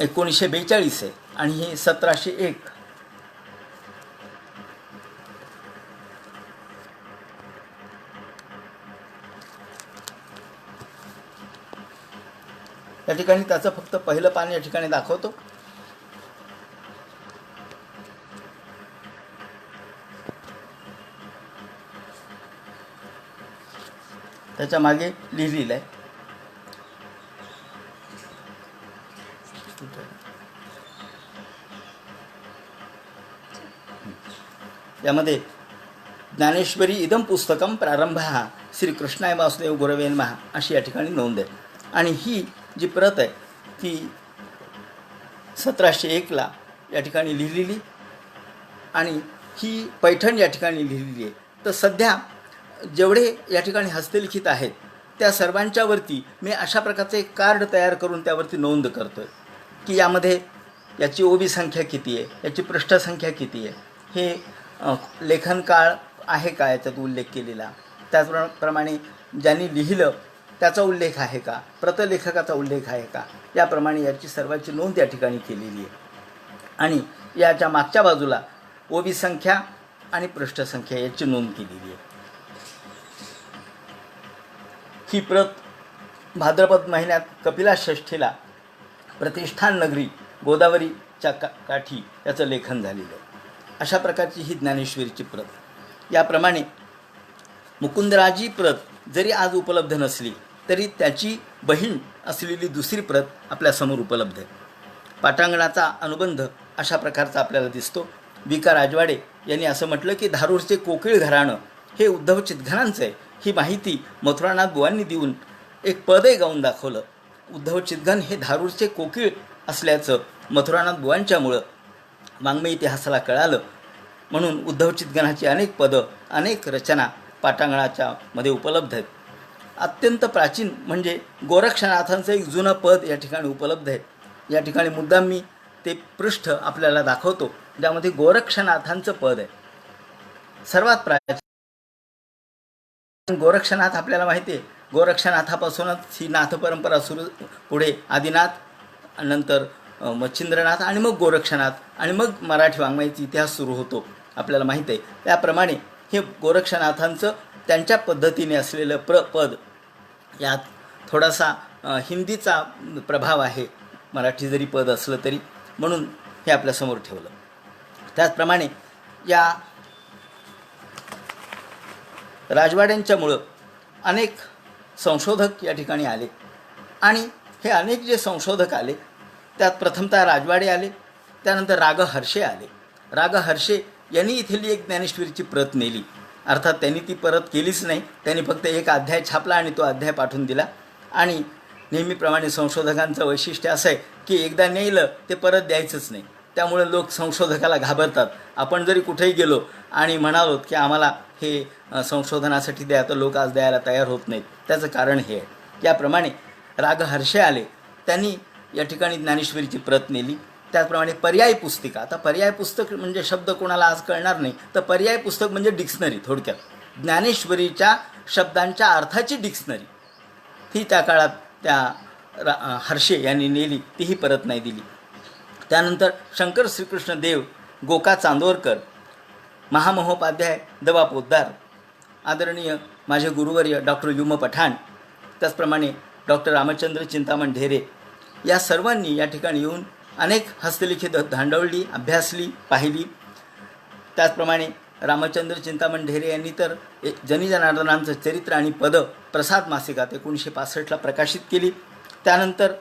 1942 आहे आणि हे 1701. या ठिकाणी त्याचं फक्त पहिलं पान या ठिकाणी दाखवतो. त्याच्या मागे लिहिलेलं आहे. यामध्ये ज्ञानेश्वरी इदम पुस्तकम प्रारंभ हा श्रीकृष्णाय वासुदेव गुरवे नमः अशी या ठिकाणी नोंद आहे. आणि ही जी प्रत आहे ती 1701ला या ठिकाणी लिहिलेली आणि ही पैठण या ठिकाणी लिहिलेली आहे. तर सध्या जेवढे या ठिकाणी हस्तलिखित आहेत त्या सर्वांच्यावरती मी अशा प्रकारचे एक कार्ड तयार करून त्यावरती नोंद करतो आहे की यामध्ये याची ओबी संख्या किती आहे, याची पृष्ठसंख्या किती आहे, हे लेखन काळ आहे का याच्यात उल्लेख केलेला, त्याचप्रमाणे ज्यांनी लिहिलं त्याचा उल्लेख आहे का, प्रतलेखकाचा उल्लेख आहे का, याप्रमाणे याची सर्वांची नोंद या ठिकाणी केलेली आहे. आणि याच्या मागच्या बाजूला ओबी संख्या आणि पृष्ठसंख्या याची नोंद केलेली आहे. ही प्रत भाद्रपद महिन्यात कपिला षष्ठीला प्रतिष्ठान नगरी गोदावरीच्या काठी याचं लेखन झालेलं आहे. अशा प्रकारची ही ज्ञानेश्वरीची प्रत. याप्रमाणे मुकुंदराजी प्रत जरी आज उपलब्ध नसली तरी त्याची बहीण असलेली दुसरी प्रत आपल्यासमोर उपलब्ध आहे. पाटांगणाचा अनुबंध अशा प्रकारचा आपल्याला दिसतो. विका राजवाडे यांनी असं म्हटलं की धारूरचे कोकिळ घराणं हे उद्धव चितघरांचं आहे. ही माहिती मथुरानाथ बुवांनी देऊन एक पदही गाऊन दाखवलं. उद्धव चितघन हे धारूरचे कोकिळ असल्याचं मथुरानाथ बुवांच्यामुळं वाङ्मय इतिहासाला कळालं. म्हणून उद्धव चितघनाची अनेक पदं, अनेक रचना पाटांगणाच्या मध्ये उपलब्ध आहेत. अत्यंत प्राचीन म्हणजे गोरक्षनाथांचं एक जुनं पद या ठिकाणी उपलब्ध आहे. या ठिकाणी मुद्दाम मी ते पृष्ठ आपल्याला दाखवतो ज्यामध्ये गोरक्षनाथांचं पद आहे. सर्वात प्राचीन गोरक्षनाथ आपल्याला माहिती आहे. गोरक्षनाथापासूनच ही नाथ परंपरा सुरू, पुढे आदिनाथ, नंतर मच्छिंद्रनाथ आणि मग गोरक्षनाथ आणि मग मराठी वाङ्मयाचा इतिहास सुरू होतो आपल्याला माहीत आहे. त्याप्रमाणे हे गोरक्षनाथांचं त्यांच्या पद्धतीने असलेलं पद, यात थोडासा हिंदीचा प्रभाव आहे, मराठी जरी पद असलं तरी, म्हणून हे आपल्यासमोर ठेवलं. त्याचप्रमाणे या राजवाड्यांच्यामुळं अनेक संशोधक या ठिकाणी आले आणि हे अनेक जे संशोधक आले त्यात प्रथमतः राजवाडे आले, त्यानंतर राग हर्षे आले. राग हर्षे यांनी इथली एक ज्ञानेश्वरीची प्रत नेली. अर्थात त्यांनी ती परत केलीच नाही, त्यांनी फक्त एक अध्याय छापला आणि तो अध्याय पाठवून दिला. आणि नेहमीप्रमाणे संशोधकांचं वैशिष्ट्य असं आहे की एकदा नेलं ते परत द्यायचंच नाही. त्यामुळे लोक संशोधकाला घाबरतात. आपण जरी कुठेही गेलो आणि म्हणालो की आम्हाला हे संशोधनासाठी द्या, तर लोक आज द्यायला तयार होत नाहीत. त्याचं कारण हे आहे. याप्रमाणे राग हर्षे आले, त्यांनी या ठिकाणी ज्ञानेश्वरीची प्रत नेली. त्याचप्रमाणे पर्याय पुस्तिका, आता पर्याय पुस्तक म्हणजे शब्द कोणाला आज कळणार नाही, तर पर्याय पुस्तक म्हणजे डिक्शनरी. थोडक्यात ज्ञानेश्वरीच्या शब्दांच्या अर्थाची डिक्शनरी ही त्या काळात त्या हर्षे यांनी नेली, तीही परत नाही दिली. त्यानंतर शंकर श्रीकृष्ण देव, गोका चांदोरकर, महामहोपाध्याय दवा पोद्दार, आदरणीय माझे गुरुवर्य डॉक्टर युम पठाण, त्याचप्रमाणे डॉक्टर रामचंद्र चिंतामण ढेरे, या सर्वांनी या ठिकाणी येऊन अनेक हस्तलिखित धांडवली, अभ्यासली, पाहिली. त्याचप्रमाणे रामचंद्र चिंतामण ढेरे यांनी तर जनी जनार्दनांचं चरित्र आणि पद प्रसाद मासिकात 1965ला प्रकाशित केली. त्यानंतर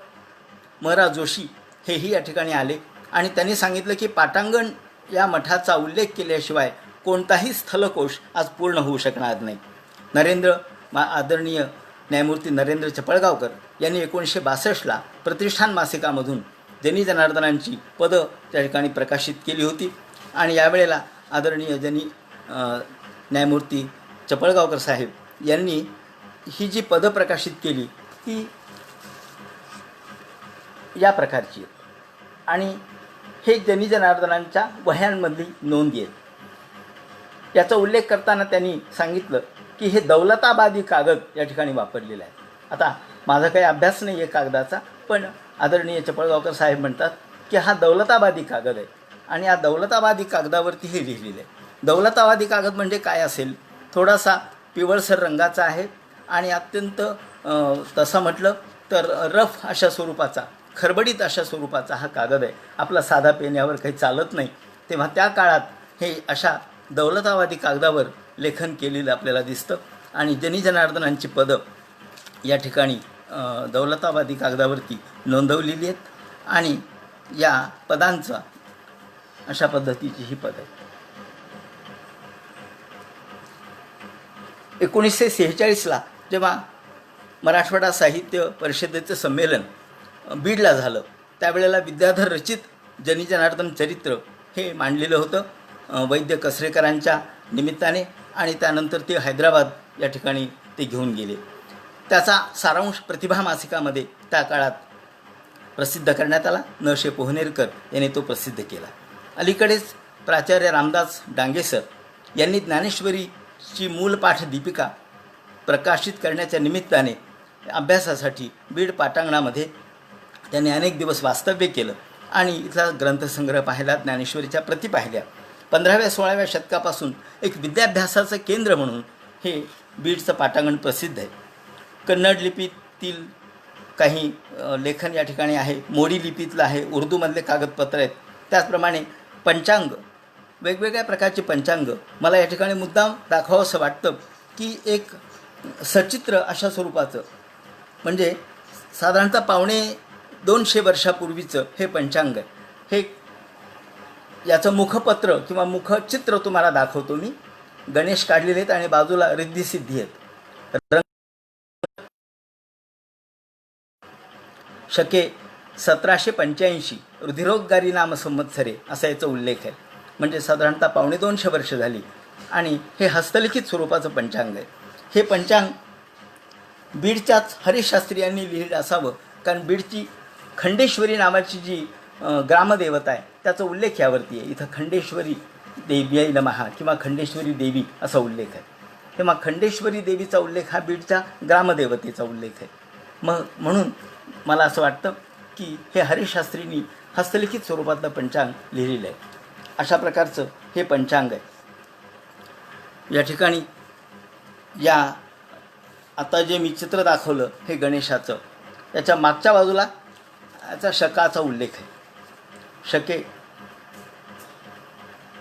म.रा. जोशी हेही या ठिकाणी आले आणि त्यांनी सांगितलं की पाटांगण या मठाचा उल्लेख केल्याशिवाय कोणताही स्थलकोश आज पूर्ण होऊ शकणार नाही. आदरणीय न्यायमूर्ती नरेंद्र चपळगावकर यांनी 1962ला प्रतिष्ठान मासिकामधून जनी जनार्दनांची पदं त्या ठिकाणी प्रकाशित केली होती. आणि यावेळेला आदरणीय न्यायमूर्ती चपळगावकर साहेब यांनी ही जी पदं प्रकाशित केली ती या प्रकारची आहे आणि हे जनी जनार्दनांच्या वह्यांमधली नोंदी आहे. याचा उल्लेख करताना त्यांनी सांगितलं की हे दौलताबादी कागद या ठिकाणी वापरलेला आहे. आता माझा काही अभ्यास नाही आहे कागदाचा, पण आदरणीय चपळगावकर साहेब म्हणतात की हा दौलताबादी कागद आहे आणि या दौलताबादी कागदावरती हे लिहिलेलं आहे. दौलताबादी कागद म्हणजे काय असेल, थोडासा पिवळसर रंगाचा आहे आणि अत्यंत तसं म्हटलं तर रफ अशा स्वरूपाचा, खरबडीत अशा स्वरूपाचा हा कागद आहे. आपला साधा पेन यावर काही चालत नाही. तेव्हा त्या काळात हे अशा दौलताबादी कागदावर लेखन केलेलं आपल्याला दिसतं आणि जनी जनार्दनांची पदं या ठिकाणी दौलताबादी कागदावरती नोंदवलेली आहेत आणि या पदांचा अशा पद्धतीची ही पद आहे. 1946ला जेव्हा मराठवाडा साहित्य परिषदेचं संमेलन बीडला झालं, त्यावेळेला विद्याधर रचित जनी जनार्दन चरित्र हे मांडलेलं होतं वैद्य कसरेकरांच्या निमित्ताने, आणि त्यानंतर ते हैदराबाद या ठिकाणी ते घेऊन गेले. त्याचा सारांश प्रतिभा मासिकामध्ये त्या काळात प्रसिद्ध करण्यात आला. न. पोहनेरकर यांनी तो प्रसिद्ध केला. अलीकडेच प्राचार्य रामदास डांगे सर यांनी ज्ञानेश्वरीची मूलपाठ दीपिका प्रकाशित करण्याच्या निमित्ताने अभ्यासासाठी बीड पाटांगणामध्ये त्यांनी अनेक दिवस वास्तव्य केलं आणि इथला ग्रंथसंग्रह पाहिला, ज्ञानेश्वरीच्या प्रती पाहिल्या. 15व्या-16व्या शतकापासून एक विद्याभ्यासाचं केंद्र म्हणून हे बीडचं पाटांगण प्रसिद्ध आहे. कन्नड लिपीतील काही लेखन या ठिकाणी आहे, मोडी लिपीतलं आहे, उर्दूमधले कागदपत्र आहेत. त्याचप्रमाणे पंचांग, वेगवेगळ्या प्रकारचे पंचांग मला या ठिकाणी मुद्दाम दाखवावंसं वाटतं की एक सचित्र अशा स्वरूपाचं, म्हणजे साधारणतः 250 वर्षापूर्वीचं हे पंचांग आहे. हे याचं मुखपत्र किंवा मुखचित्र तुम्हाला दाखवतो मी. गणेश काढलेले आहेत आणि बाजूला रिद्धिसिद्धी आहेत. शके 1785 रुधिरोद्गारी नाम संवत्सरे असा याचा उल्लेख आहे. म्हणजे साधारणतः 250 वर्ष झाली आणि हे हस्तलिखित स्वरूपाचं पंचांग आहे. हे पंचांग बीडच्याच हरीश शास्त्री यांनी लिहिलं असावं, कारण बीडची खंडेश्वरी नावाची जी ग्रामदेवता आहे त्याचा उल्लेख यावरती आहे. इथं खंडेश्वरी देव्यै नमः किंवा खंडेश्वरी देवी असा उल्लेख आहे. तेव्हा खंडेश्वरी देवीचा उल्लेख हा बीडच्या ग्रामदेवतेचा उल्लेख आहे. म्हणून मला असं वाटतं की हे हरीश शास्त्रींनी हस्तलिखित स्वरूपातलं पंचांग लिहिलेलं आहे. अशा प्रकारचं हे पंचांग आहे. या ठिकाणी या आता जे मी चित्र दाखवलं हे गणेशाचं, त्याच्या मागच्या बाजूला याचा शकाचा उल्लेख आहे. शके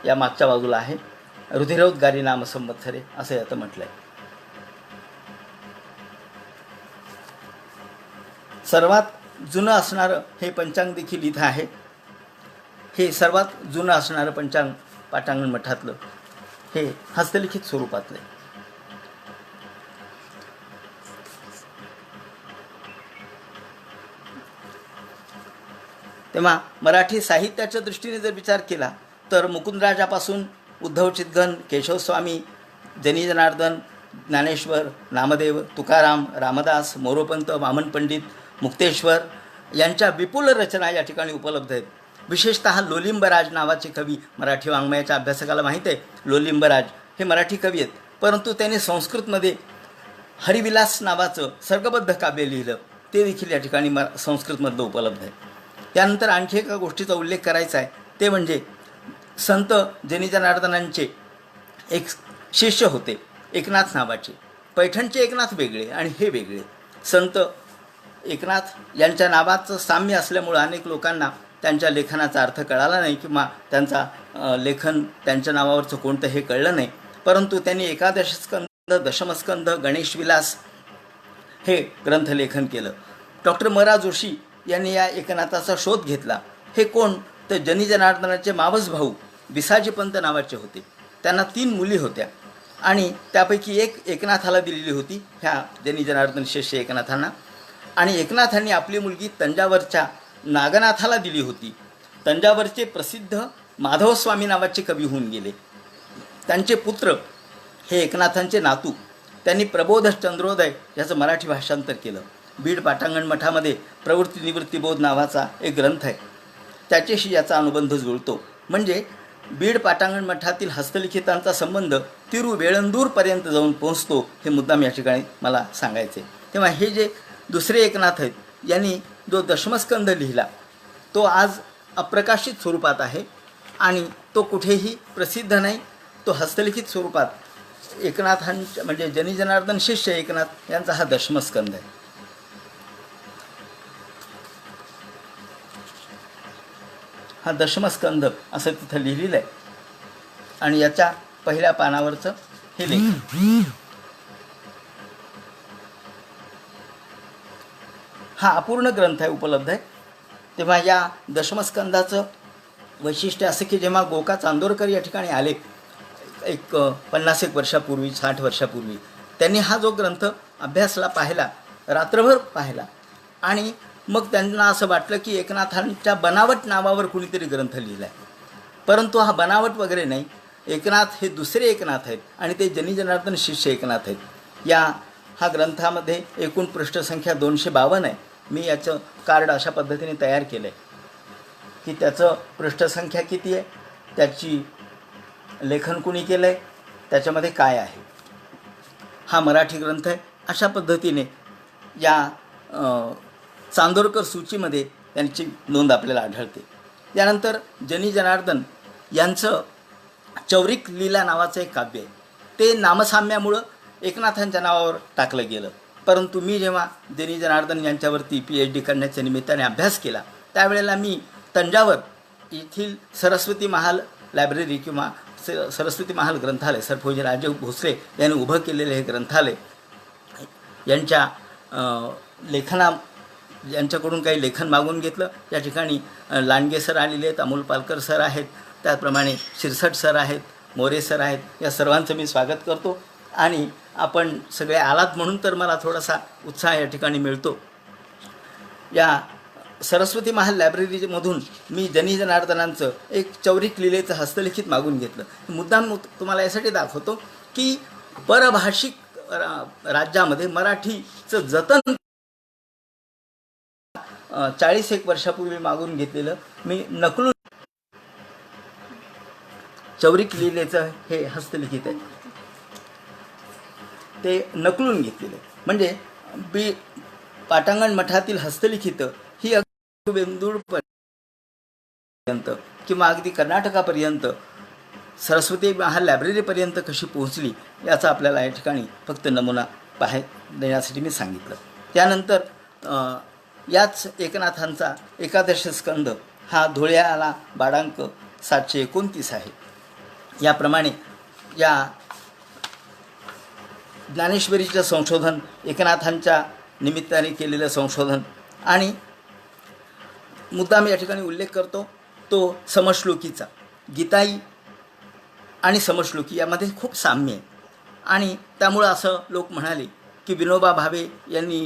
या मागच्या बाजूला आहे. रुधिरोद्गारी नाम संवत्सरे असं याचं म्हटलं आहे. सर्वात जुनं असणारं हे पंचांग देखील इथं आहे. हे सर्वात जुनं असणारं पंचांग पाटांगण मठातलं हे हस्तलिखित स्वरूपातलं आहे. तेव्हा मराठी साहित्याच्या दृष्टीने जर विचार केला तर मुकुंदराजापासून उद्धव चितगन, केशवस्वामी, जनी जनार्दन, ज्ञानेश्वर, नामदेव, तुकाराम, रामदास, मोरोपंत, वामन पंडित, मुक्तेश्वर यांच्या विपुल रचना या ठिकाणी उपलब्ध आहेत. विशेषतः लोलिंबराज नावाचे कवी, मराठी वाङ्मयाच्या अभ्यासकाला माहीत आहे लोलिंबराज हे मराठी कवी आहेत, परंतु त्यांनी संस्कृतमध्ये हरिविलास नावाचं सर्गबद्ध काव्य लिहिलं, ते देखील या ठिकाणी संस्कृतमधलं उपलब्ध आहे. त्यानंतर आणखी एका गोष्टीचा उल्लेख करायचा आहे, ते म्हणजे संत जनी जनार्दनांचे एक शिष्य होते एकनाथ नावाचे. पैठणचे एकनाथ वेगळे आणि हे वेगळे. संत एकनाथ यांच्या नावाचं साम्य असल्यामुळं अनेक लोकांना त्यांच्या लेखनाचा अर्थ कळाला नाही किंवा त्यांचा लेखन त्यांच्या नावावरचं कोणतं हे कळलं नाही. परंतु त्यांनी एकादश स्कंद, दशमस्कंद, गणेशविलास हे ग्रंथलेखन केलं. डॉक्टर म.रा. जोशी यांनी या एकनाथाचा शोध घेतला. हे कोण? तर जनी जनार्दनाचे मावस भाऊ विसाजीपंत नावाचे होते. त्यांना 3 मुली होत्या आणि त्यापैकी एक एकनाथाला दिलेली होती, ह्या जनी जनार्दन शिष्य एकनाथांना. आणि एकनाथांनी आपली मुलगी तंजावरच्या नागनाथाला दिली होती. तंजावरचे प्रसिद्ध माधवस्वामी नावाचे कवी होऊन गेले. त्यांचे पुत्र हे एकनाथांचे नातू, त्यांनी प्रबोध चंद्रोदय याचं मराठी भाषांतर केलं. बीड पाटांगण मठामध्ये प्रवृत्ती निवृत्तीबोध नावाचा एक ग्रंथ आहे, त्याच्याशी याचा अनुबंध जुळतो. म्हणजे बीड पाटांगण मठातील हस्तलिखितांचा संबंध तिरुवेळंदूरपर्यंत जाऊन पोहोचतो, हे मुद्दाम या ठिकाणी मला सांगायचे. तेव्हा हे जे दुसरे एकनाथ आहेत, यांनी जो दशमस्कंद लिहिला तो आज अप्रकाशित स्वरूपात आहे आणि तो कुठेही प्रसिद्ध नाही. तो हस्तलिखित स्वरूपात एकनाथांच्या म्हणजे जनी जनार्दन शिष्य एकनाथ यांचा हा दशमस्कंद आहे. हा दशमस्कंद असं तिथं लिहिलेलं आहे आणि याच्या पहिल्या पानावरचं हे लेख. हा अपूर्ण ग्रंथ आहे, उपलब्ध आहे. तेव्हा या दशमस्कंदाचं वैशिष्ट्य असं की जेव्हा गोका चांदोरकर या ठिकाणी आले एक 50 वर्षापूर्वी, 60 वर्षापूर्वी, त्यांनी हा जो ग्रंथ अभ्यासला, पाहिला, रात्रभर पाहिला आणि मग त्यांना असं वाटलं की एकनाथांच्या बनावट नावावर कुणीतरी ग्रंथ लिहिला आहे. परंतु हा बनावट वगैरे नाही. एकनाथ हे दुसरे एकनाथ आहेत आणि ते जनी जनार्दन शिष्य एकनाथ आहेत. हा ग्रंथामध्ये एकूण पृष्ठसंख्या 252 आहे. मी याचं कार्ड अशा पद्धतीने तयार केलं आहे की त्याचं पृष्ठसंख्या किती आहे, त्याची लेखन कुणी केलं आहे, त्याच्यामध्ये काय आहे. हा मराठी ग्रंथ आहे. अशा पद्धतीने या चांदोरकर सूचीमध्ये त्यांची नोंद आपल्याला आढळते. त्यानंतर जनी जनार्दन यांचं चौरिक लीला नावाचं एक काव्य आहे. ते नामसाम्यामुळं एकनाथांच्या नावावर टाकलं गेलं. परंतु मी जेव्हा जनी जनार्दन यांच्यावरती PhD करण्याच्या निमित्ताने अभ्यास केला त्यावेळेला मी तंजावर येथील सरस्वती महाल लायब्ररी किंवा सरस्वती महाल ग्रंथालय, सरफोजी राजे भोसले यांनी उभं केलेले हे ग्रंथालय यांच्या यांच्याकडून काही लेखन मागून घेतलं. या ठिकाणी लांडगे सर आलेले आहेत, अमोल पालकर सर आहेत, त्याचप्रमाणे शिरसट सर आहेत, मोरे सर आहेत. या सर्वांचं मी स्वागत करतो आणि आपण सगळे आलात म्हणून तर मला थोडासा उत्साह या ठिकाणी मिळतो. या सरस्वती महाल लायब्ररीमधून मी जनी जनार्दनांचं एक चौरिक लीलेचं हस्तलिखित मागून घेतलं. मुद्दाम तुम्हाला यासाठी दाखवतो की परभाषिक राज्यामध्ये मराठीचं जतन 40-1 वर्षापूर्वी मागून घेतलेलं मी नकलून चौरिक लीलेचं हे हस्तलिखित आहे, ते नकलून घेतलेलं आहे. म्हणजे पाटांगण मठातील हस्तलिखित ही बेंदूरपर्यंत किंवा अगदी कर्नाटकापर्यंत सरस्वती महाल लायब्ररीपर्यंत कशी पोहोचली याचा आपल्याला या ठिकाणी फक्त नमुना देण्यासाठी मी सांगितलं. त्यानंतर याच एकनाथांचा एकादश स्कंद हा धुळ्याला बाडांक 729 आहे. याप्रमाणे या ज्ञानेश्वरीचं संशोधन, एकनाथांच्या निमित्ताने केलेलं संशोधन आणि मुद्दाम या ठिकाणी उल्लेख करतो तो समश्लोकीचा. गीताई आणि समश्लोकी यामध्ये खूप साम्य आहे आणि त्यामुळं असं लोक म्हणाले की विनोबा भावे यांनी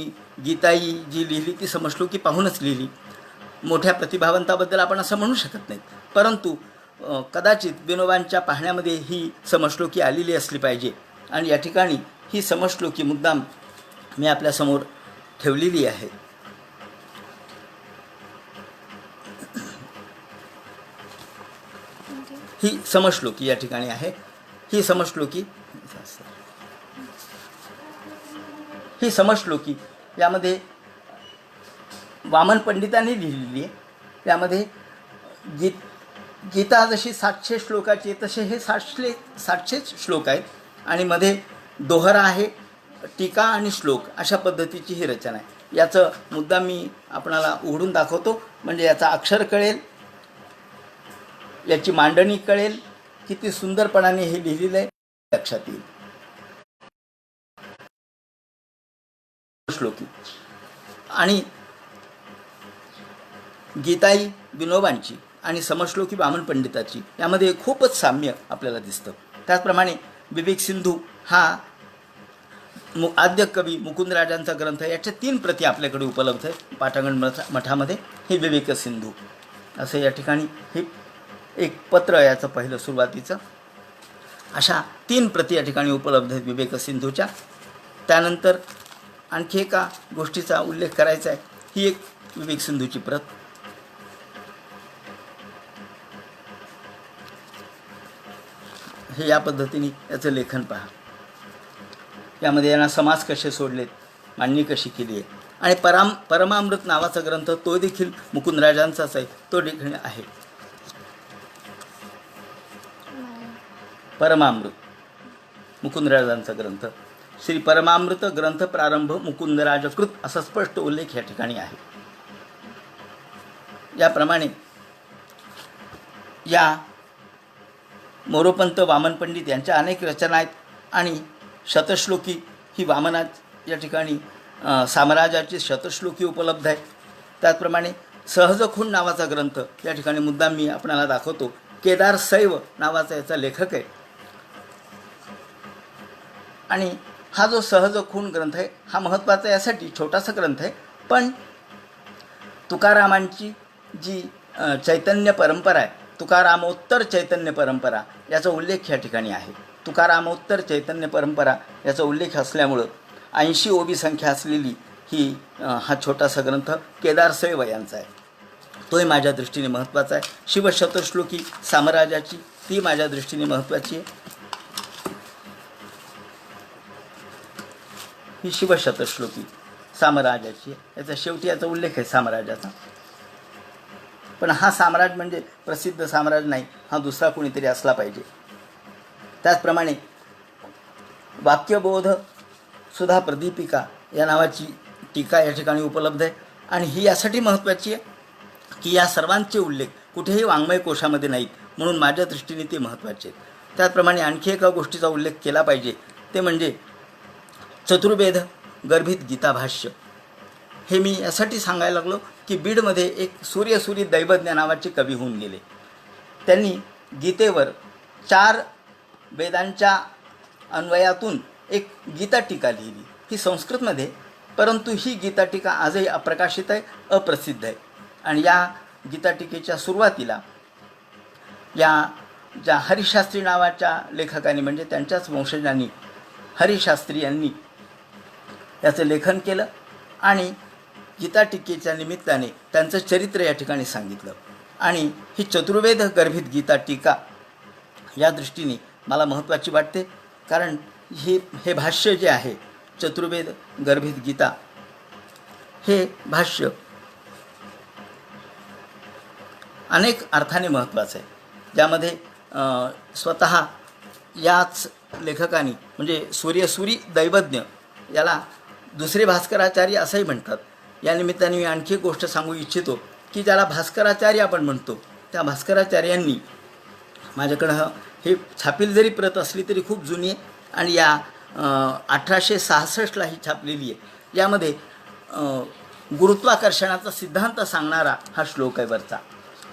गीताई जी लिहिली ती समश्लोकी पाहूनच लिहिली. मोठ्या प्रतिभावंताबद्दल आपण असं म्हणू शकत नाही, परंतु कदाचित विनोबांच्या पाहण्यामध्ये ही समश्लोकी आलेली असली पाहिजे आणि या ठिकाणी ही समश्लोकी मुद्दाम मी आपल्यासमोर ठेवलेली आहे. ही समश्लोकी या ठिकाणी आहे. ही समश्लोकी यामध्ये वामन पंडितांनी लिहिलेली आहे. त्यामध्ये गीता जशी 700 श्लोकाची तसे हे 700 श्लोक आहेत आणि मध्ये दोहरा आहे, टीका आणि श्लोक अशा पद्धतीची ही रचना आहे. याचं मुद्दा मी आपणाला उघडून दाखवतो म्हणजे याचा अक्षर कळेल, याची मांडणी कळेल, किती सुंदरपणाने हे लिहिलेलं आहे लक्षात येईल. श्लोकी आणि गीताई विनोबांची आणि समश्लोकी वामन पंडिताची यामध्ये खूपच साम्य आपल्याला दिसतं. त्याचप्रमाणे विवेक सिंधू हा आद्य कवी मुकुंदराजांचा ग्रंथ, याच्या 3 प्रती आपल्याकडे उपलब्ध आहेत पाटांगण मठामध्ये. हे विवेक सिंधू असं या ठिकाणी हे एक पत्र याचं पहिलं सुरुवातीचं. अशा 3 प्रती या ठिकाणी उपलब्ध आहेत विवेक सिंधूच्या. त्यानंतर आणखी एका गोष्टीचा उल्लेख करायचा आहे. ही एक विवेक सिंधूची प्रत. हे या पद्धतीने याचं लेखन पहा. यामध्ये यांना समास कसे सोडलेत, मांडणी कशी केली आहे आणि परमामृत नावाचा ग्रंथ तो देखील मुकुंदराजांचाच आहे, तो देखील आहे. परमामृत मुकुंदराजांचा ग्रंथ, श्री परमामृत ग्रंथ प्रारंभ मुकुंदराजकृत असा स्पष्ट उल्लेख या ठिकाणी आहे. याप्रमाणे या मोरोपंत वामन पंडित यांच्या अनेक रचना आहेत आणि शतश्लोकी ही वामना या ठिकाणी साम्राज्याची शतश्लोकी उपलब्ध आहे. त्याचप्रमाणे सहजखुंड नावाचा ग्रंथ या ठिकाणी मुद्दाम मी आपणाला दाखवतो. केदार सैव नावाचा याचा लेखक आहे आणि हा जो सहज खूण ग्रंथ आहे हा महत्त्वाचा यासाठी छोटासा ग्रंथ आहे, पण तुकारामांची जी चैतन्य परंपरा आहे, तुकारामोत्तर चैतन्य परंपरा याचा उल्लेख या ठिकाणी आहे. तुकारामोत्तर चैतन्य परंपरा याचा उल्लेख असल्यामुळं 80 ओबी संख्या असलेली ही हा छोटासा ग्रंथ केदार सैव यांचा आहे. तोही माझ्या दृष्टीने महत्त्वाचा आहे. शिवशतश्लोकी साम्राज्याची ती माझ्या दृष्टीने महत्त्वाची आहे. ही शिवशतश्लोकी साम्राज्याची आहे. याचा शेवटी याचा उल्लेख आहे साम्राज्याचा. पण हा साम्राज्य म्हणजे प्रसिद्ध साम्राज्य नाही, हा दुसरा कोणीतरी असला पाहिजे. त्याचप्रमाणे वाक्यबोध सुधा प्रदीपिका या नावाची टीका या ठिकाणी उपलब्ध आहे. आणि ही यासाठी महत्त्वाची आहे की या सर्वांचे उल्लेख कुठेही वाङ्मय कोशामध्ये नाहीत, म्हणून माझ्या दृष्टीने ते महत्त्वाचे आहेत. त्याचप्रमाणे आणखी एका गोष्टीचा उल्लेख केला पाहिजे, ते म्हणजे चतुर्वेद गर्भित गीताभाष्य. हे मी यासाठी सांगायला लागलो की बीडमध्ये एक सूर्यसूरी दैवज्ञ नावाचे कवी होऊन गेले. त्यांनी गीतेवर 4 वेदांच्या अन्वयातून एक गीता टीका लिहिली. ही संस्कृतमध्ये, परंतु ही गीता टीका आजही अप्रकाशित आहे, अप्रसिद्ध आहे. आणि या गीता टीकेच्या सुरुवातीला या ज्या हरिशास्त्री नावाच्या लेखकांनी, म्हणजे त्यांच्याच वंशजांनी, हरिशास्त्री यांनी याचं लेखन केलं आणि गीता टीकेच्या निमित्ताने त्यांचं चरित्र या ठिकाणी सांगितलं. आणि ही चतुर्वेद गर्भित गीता टीका या दृष्टीने मला महत्त्वाची वाटते, कारण हे भाष्य जे आहे चतुर्वेद गर्भित गीता, हे भाष्य अनेक अर्थाने महत्त्वाचं आहे. ज्यामध्ये स्वतः याच लेखकांनी, म्हणजे सूर्यसूरी दैवज्ञ याला दुसरे भास्कराचार्य असंही म्हणतात. या निमित्ताने मी आणखी एक गोष्ट सांगू इच्छितो की ज्याला भास्कराचार्य आपण म्हणतो, त्या भास्कराचार्यांनी माझ्याकडं हे छापील जरी प्रत असली तरी खूप जुनी आहे आणि या 1866ला ही छापलेली आहे. यामध्ये गुरुत्वाकर्षणाचा सिद्धांत सांगणारा हा श्लोक आहे वरचा.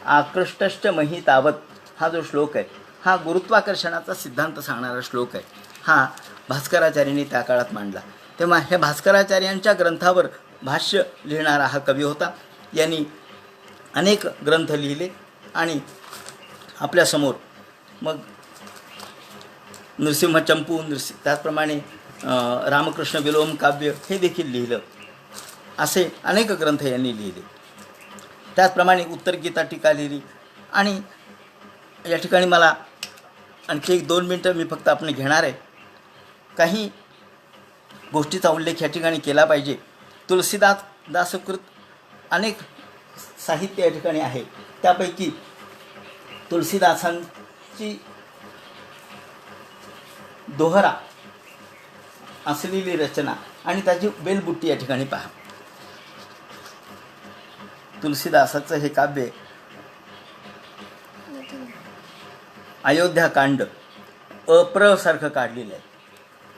आकृष्टश्च मही तावत हा जो श्लोक आहे हा गुरुत्वाकर्षणाचा सिद्धांत सांगणारा श्लोक आहे. हा भास्कराचार्यांनी त्या काळात मांडला. तेव्हा हे भास्कराचार्यांच्या ग्रंथावर भाष्य लिहिणारा हा कवी होता. यांनी अनेक ग्रंथ लिहिले आणि आपल्यासमोर मग नृसिंहचंपू, त्याचप्रमाणे रामकृष्ण विलोम काव्य हे देखील लिहिलं. असे अनेक ग्रंथ यांनी लिहिले. त्याचप्रमाणे उत्तर गीता टीका लिहिली. आणि या ठिकाणी मला आणखी 1-2 मिनटं मी फक्त आपण घेणार आहे. काही गोष्टीचा उल्लेख या ठिकाणी केला पाहिजे. तुलसीदासकृत अनेक साहित्य या ठिकाणी आहे. त्यापैकी तुलसीदासांची दोहरा असलेली रचना आणि त्याची बेलबुट्टी या ठिकाणी पहा. तुलसीदासाचं हे काव्य अयोध्याकांड अप्रसारखं काढलेलं आहे.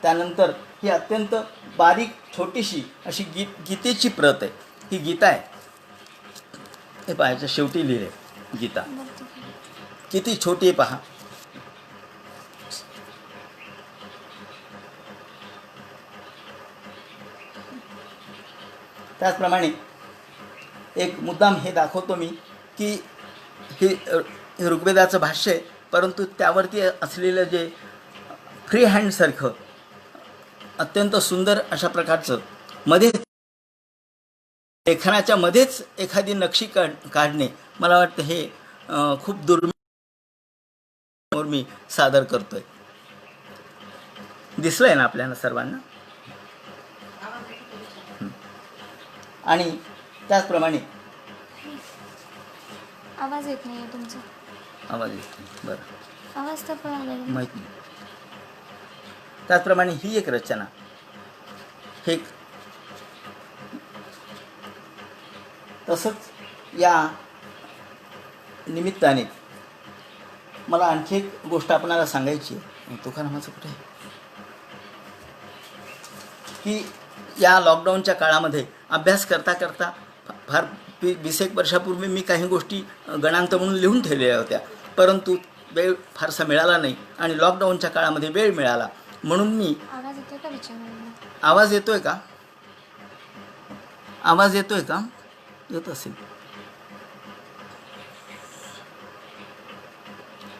त्यानंतर ही अत्यंत बारीक छोटीशी अशी गीतेची प्रत आहे. ही गीता आहे, हे पाहायचं शेवटी लिहिले गीता किती छोटी आहे पहा. त्याचप्रमाणे एक मुद्दाम हे दाखवतो मी की हे ऋग्वेदाचं भाष्य आहे, परंतु त्यावरती असलेलं जे फ्री हँडसारखं अत्यंत सुंदर अशा प्रकारचं मध्ये लेखनाच्या मध्येच एखादी नक्षी काढणे, मला वाटतं हे खूप दुर्मिळ मी सादर करतोय. दिसलंय ना आपल्याला सर्वांना. आणि त्याचप्रमाणे आवाज येत नाही तुमचा. आवाज येत नाही, बरं आवाज तर माहीत नाही. त्याचप्रमाणे ही एक रचना, हे तसंच या निमित्ताने मला आणखी एक गोष्ट आपणाला सांगायची आहे. तुकारामाचं कुठे आहे की या लॉकडाऊनच्या काळामध्ये अभ्यास करता करता फार 20 वर्षापूर्वी मी काही गोष्टी गणांक म्हणून लिहून ठेवलेल्या होत्या, परंतु वेळ फारसा मिळाला नाही आणि लॉकडाऊनच्या काळामध्ये वेळ मिळाला म्हणून मी आवाज येतोय का विचारायला? आवाज येतोय का? आवाज येतोय का? येत असेल.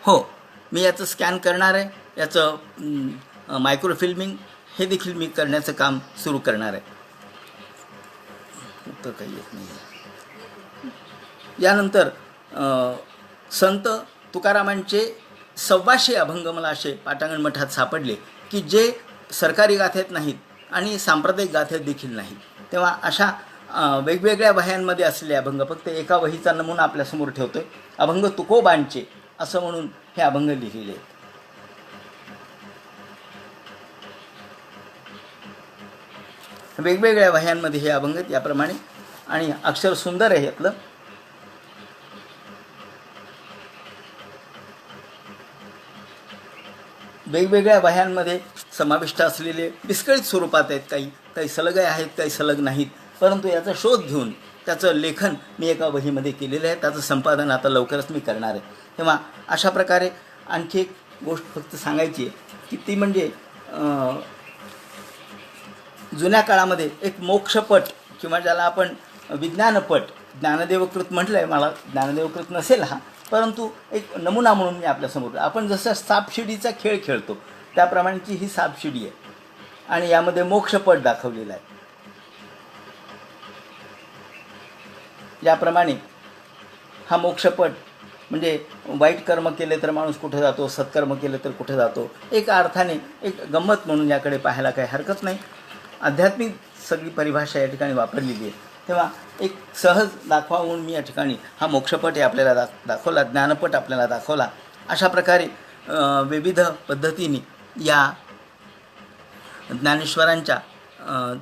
हो, मी याचं स्कॅन करणार आहे. याचं मायक्रोफिल्मिंग हे देखील मी करण्याचं काम सुरू करणार आहे. तर काही येत नाही. यानंतर संत तुकारामांचे 1,200 अभंग मला असे पाटांगण मठात सापडले की जे सरकारी गाथेत नाहीत आणि सांप्रदायिक गाथेत देखील नाहीत. तेव्हा अशा वेगवेगळ्या वह्यांमध्ये असलेले अभंग फक्त एका वहीचा नमुना आपल्यासमोर ठेवतोय. अभंग तुकोबांचे असं म्हणून हे अभंग लिहिलेले आहेत. वेगवेगळ्या वह्यांमध्ये हे अभंग याप्रमाणे आणि अक्षर सुंदर आहे यातलं. वेगवेगळ्या वह्यांमध्ये समाविष्ट असलेले विस्कळीत स्वरूपात आहेत. काही सलग आहेत, काही सलग नाहीत. परंतु याचा शोध घेऊन त्याचं लेखन मी एका वहीमध्ये केलेलं आहे. त्याचं संपादन आता लवकरच मी करणार आहे. तेव्हा अशा प्रकारे आणखी एक गोष्ट फक्त सांगायची आहे की ती म्हणजे जुन्या काळामध्ये एक मोक्षपट किंवा ज्याला आपण विज्ञानपट ज्ञानदेवकृत म्हटलं आहे. मला ज्ञानदेवकृत नसेल हा, परंतु एक नमुना म्हणून मी आपल्यासमोर आपण जसं सापशिडीचा खेळ खेळतो त्याप्रमाणेची ही सापशिडी आहे आणि यामध्ये मोक्षपट दाखवलेला आहे. याप्रमाणे हा मोक्षपट म्हणजे वाईट कर्म केले तर माणूस कुठे जातो, सत्कर्म केले तर कुठे जातो, एका अर्थाने एक गंमत म्हणून याकडे पाहायला काही हरकत नाही. आध्यात्मिक सगळी परिभाषा या ठिकाणी वापरलेली आहे. तेव्हा एक सहज दाखवा म्हणून मी या ठिकाणी हा मोक्षपट आपल्याला दाखवला, ज्ञानपट आपल्याला दाखवला. अशा प्रकारे विविध पद्धतीने या ज्ञानेश्वरांच्या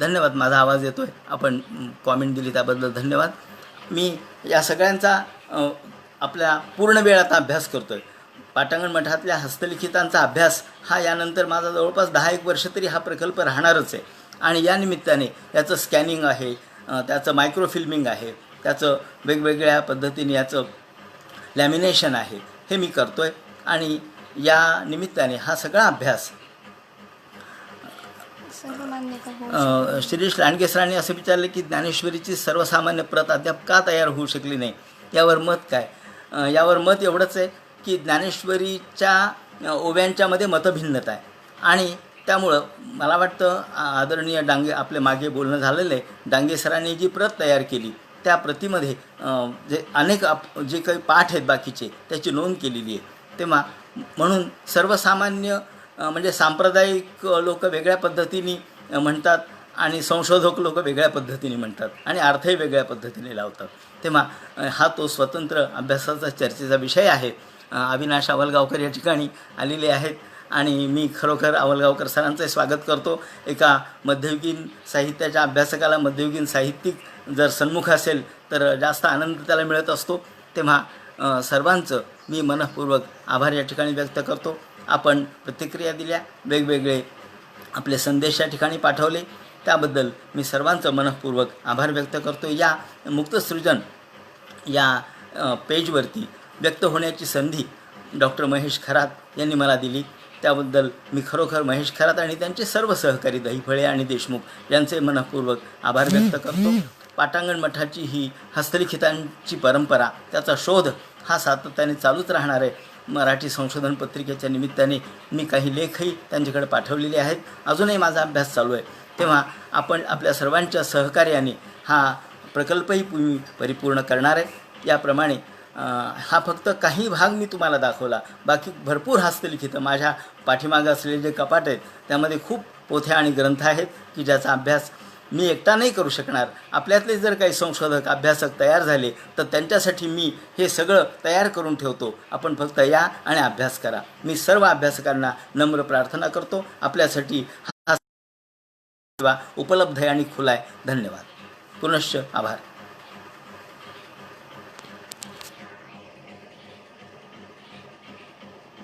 धन्यवाद. माझा आवाज येतो आहे, आपण कॉमेंट दिली त्याबद्दल धन्यवाद. मी या सगळ्यांचा आपल्या पूर्ण वेळ आता अभ्यास करतो आहे. पाटांगण मठातल्या हस्तलिखितांचा अभ्यास हा यानंतर माझा जवळपास 10-1 वर्ष तरी हा प्रकल्प राहणारच आहे. आणि या निमित्ताने याचं स्कॅनिंग आहे, त्याचं मायक्रोफिल्मिंग आहे, त्याचं वेगवेगळ्या पद्धतीने याचं लॅमिनेशन आहे, हे मी करतो आहे. आणि या निमित्ताने हा सगळा अभ्यास शिरीष लांडगे सरांनी असं विचारले की ज्ञानेश्वरीची सर्वसामान्य प्रत अद्याप का तयार होऊ शकली नाही, यावर मत काय? यावर मत एवढंच आहे की ज्ञानेश्वरीच्या ओव्यांच्यामध्ये मतभिन्नता आहे आणि त्यामुळं मला वाटतं आदरणीय डांगे आपले मागे बोलणं झालेलं आहे. डांगे सरांनी जी प्रत तयार केली त्या प्रतीमध्ये जे अनेक जे काही पाठ आहेत बाकीचे त्याची नोंद केलेली आहे. तेव्हा म्हणून सर्वसामान्य म्हणजे सांप्रदायिक लोक वेगळ्या पद्धतीने म्हणतात आणि संशोधक लोक वेगळ्या पद्धतीने म्हणतात आणि अर्थही वेगळ्या पद्धतीने लावतात. तेव्हा हा तो स्वतंत्र अभ्यासाचा चर्चेचा विषय आहे. अविनाश आवलगावकर या ठिकाणी आलेले आहेत आणि मी खरोखर आवलगावकर सरांचं स्वागत करतो. एका मध्ययुगीन साहित्याच्या अभ्यासकाला मध्ययुगीन साहित्यिक जर सन्मुख असेल तर जास्त आनंद त्याला मिळत असतो. तेव्हा सर्वांचं मी मनःपूर्वक आभार या ठिकाणी व्यक्त करतो. आपण प्रतिक्रिया दिल्या, वेगवेगळे आपले संदेश या ठिकाणी पाठवले, त्याबद्दल मी सर्वांचं मनःपूर्वक आभार व्यक्त करतो. या मुक्तसृजन या पेजवरती व्यक्त होण्याची संधी डॉक्टर महेश खरात यांनी मला दिली, त्याबद्दल मी खरोखर महेश खरात आणि त्यांचे सर्व सहकारी दहीफळे आणि देशमुख यांचे मनःपूर्वक आभार व्यक्त करतो. पाटांगण मठाची ही हस्तलिखितांची परंपरा, त्याचा शोध हा सातत्याने चालूच राहणार आहे. मराठी संशोधन पत्रिकेच्या निमित्ताने मी काही लेखही त्यांच्याकडे पाठवलेले आहेत. अजूनही माझा अभ्यास चालू आहे. तेव्हा आपण आपल्या सर्वांच्या सहकार्याने हा प्रकल्पही परिपूर्ण करणार आहे. याप्रमाणे हा फक्त काही भाग मी तुम्हाला दाखवला, बाकी भरपूर हस्तलिखितं माझ्या पाठीमागं असलेले जे कपाट आहेत त्यामध्ये खूप पोथ्या आणि ग्रंथ आहेत की ज्याचा अभ्यास मी एकटा नाही करू शकणार. आपल्यातले जर काही संशोधक अभ्यासक तयार झाले तर त्यांच्यासाठी मी हे सगळं तयार करून ठेवतो. आपण फक्त या आणि अभ्यास करा. मी सर्व अभ्यासकांना नम्र प्रार्थना करतो. आपल्यासाठी हा सेवा उपलब्ध आहे आणि खुला आहे. धन्यवाद. पुनश्च आभार.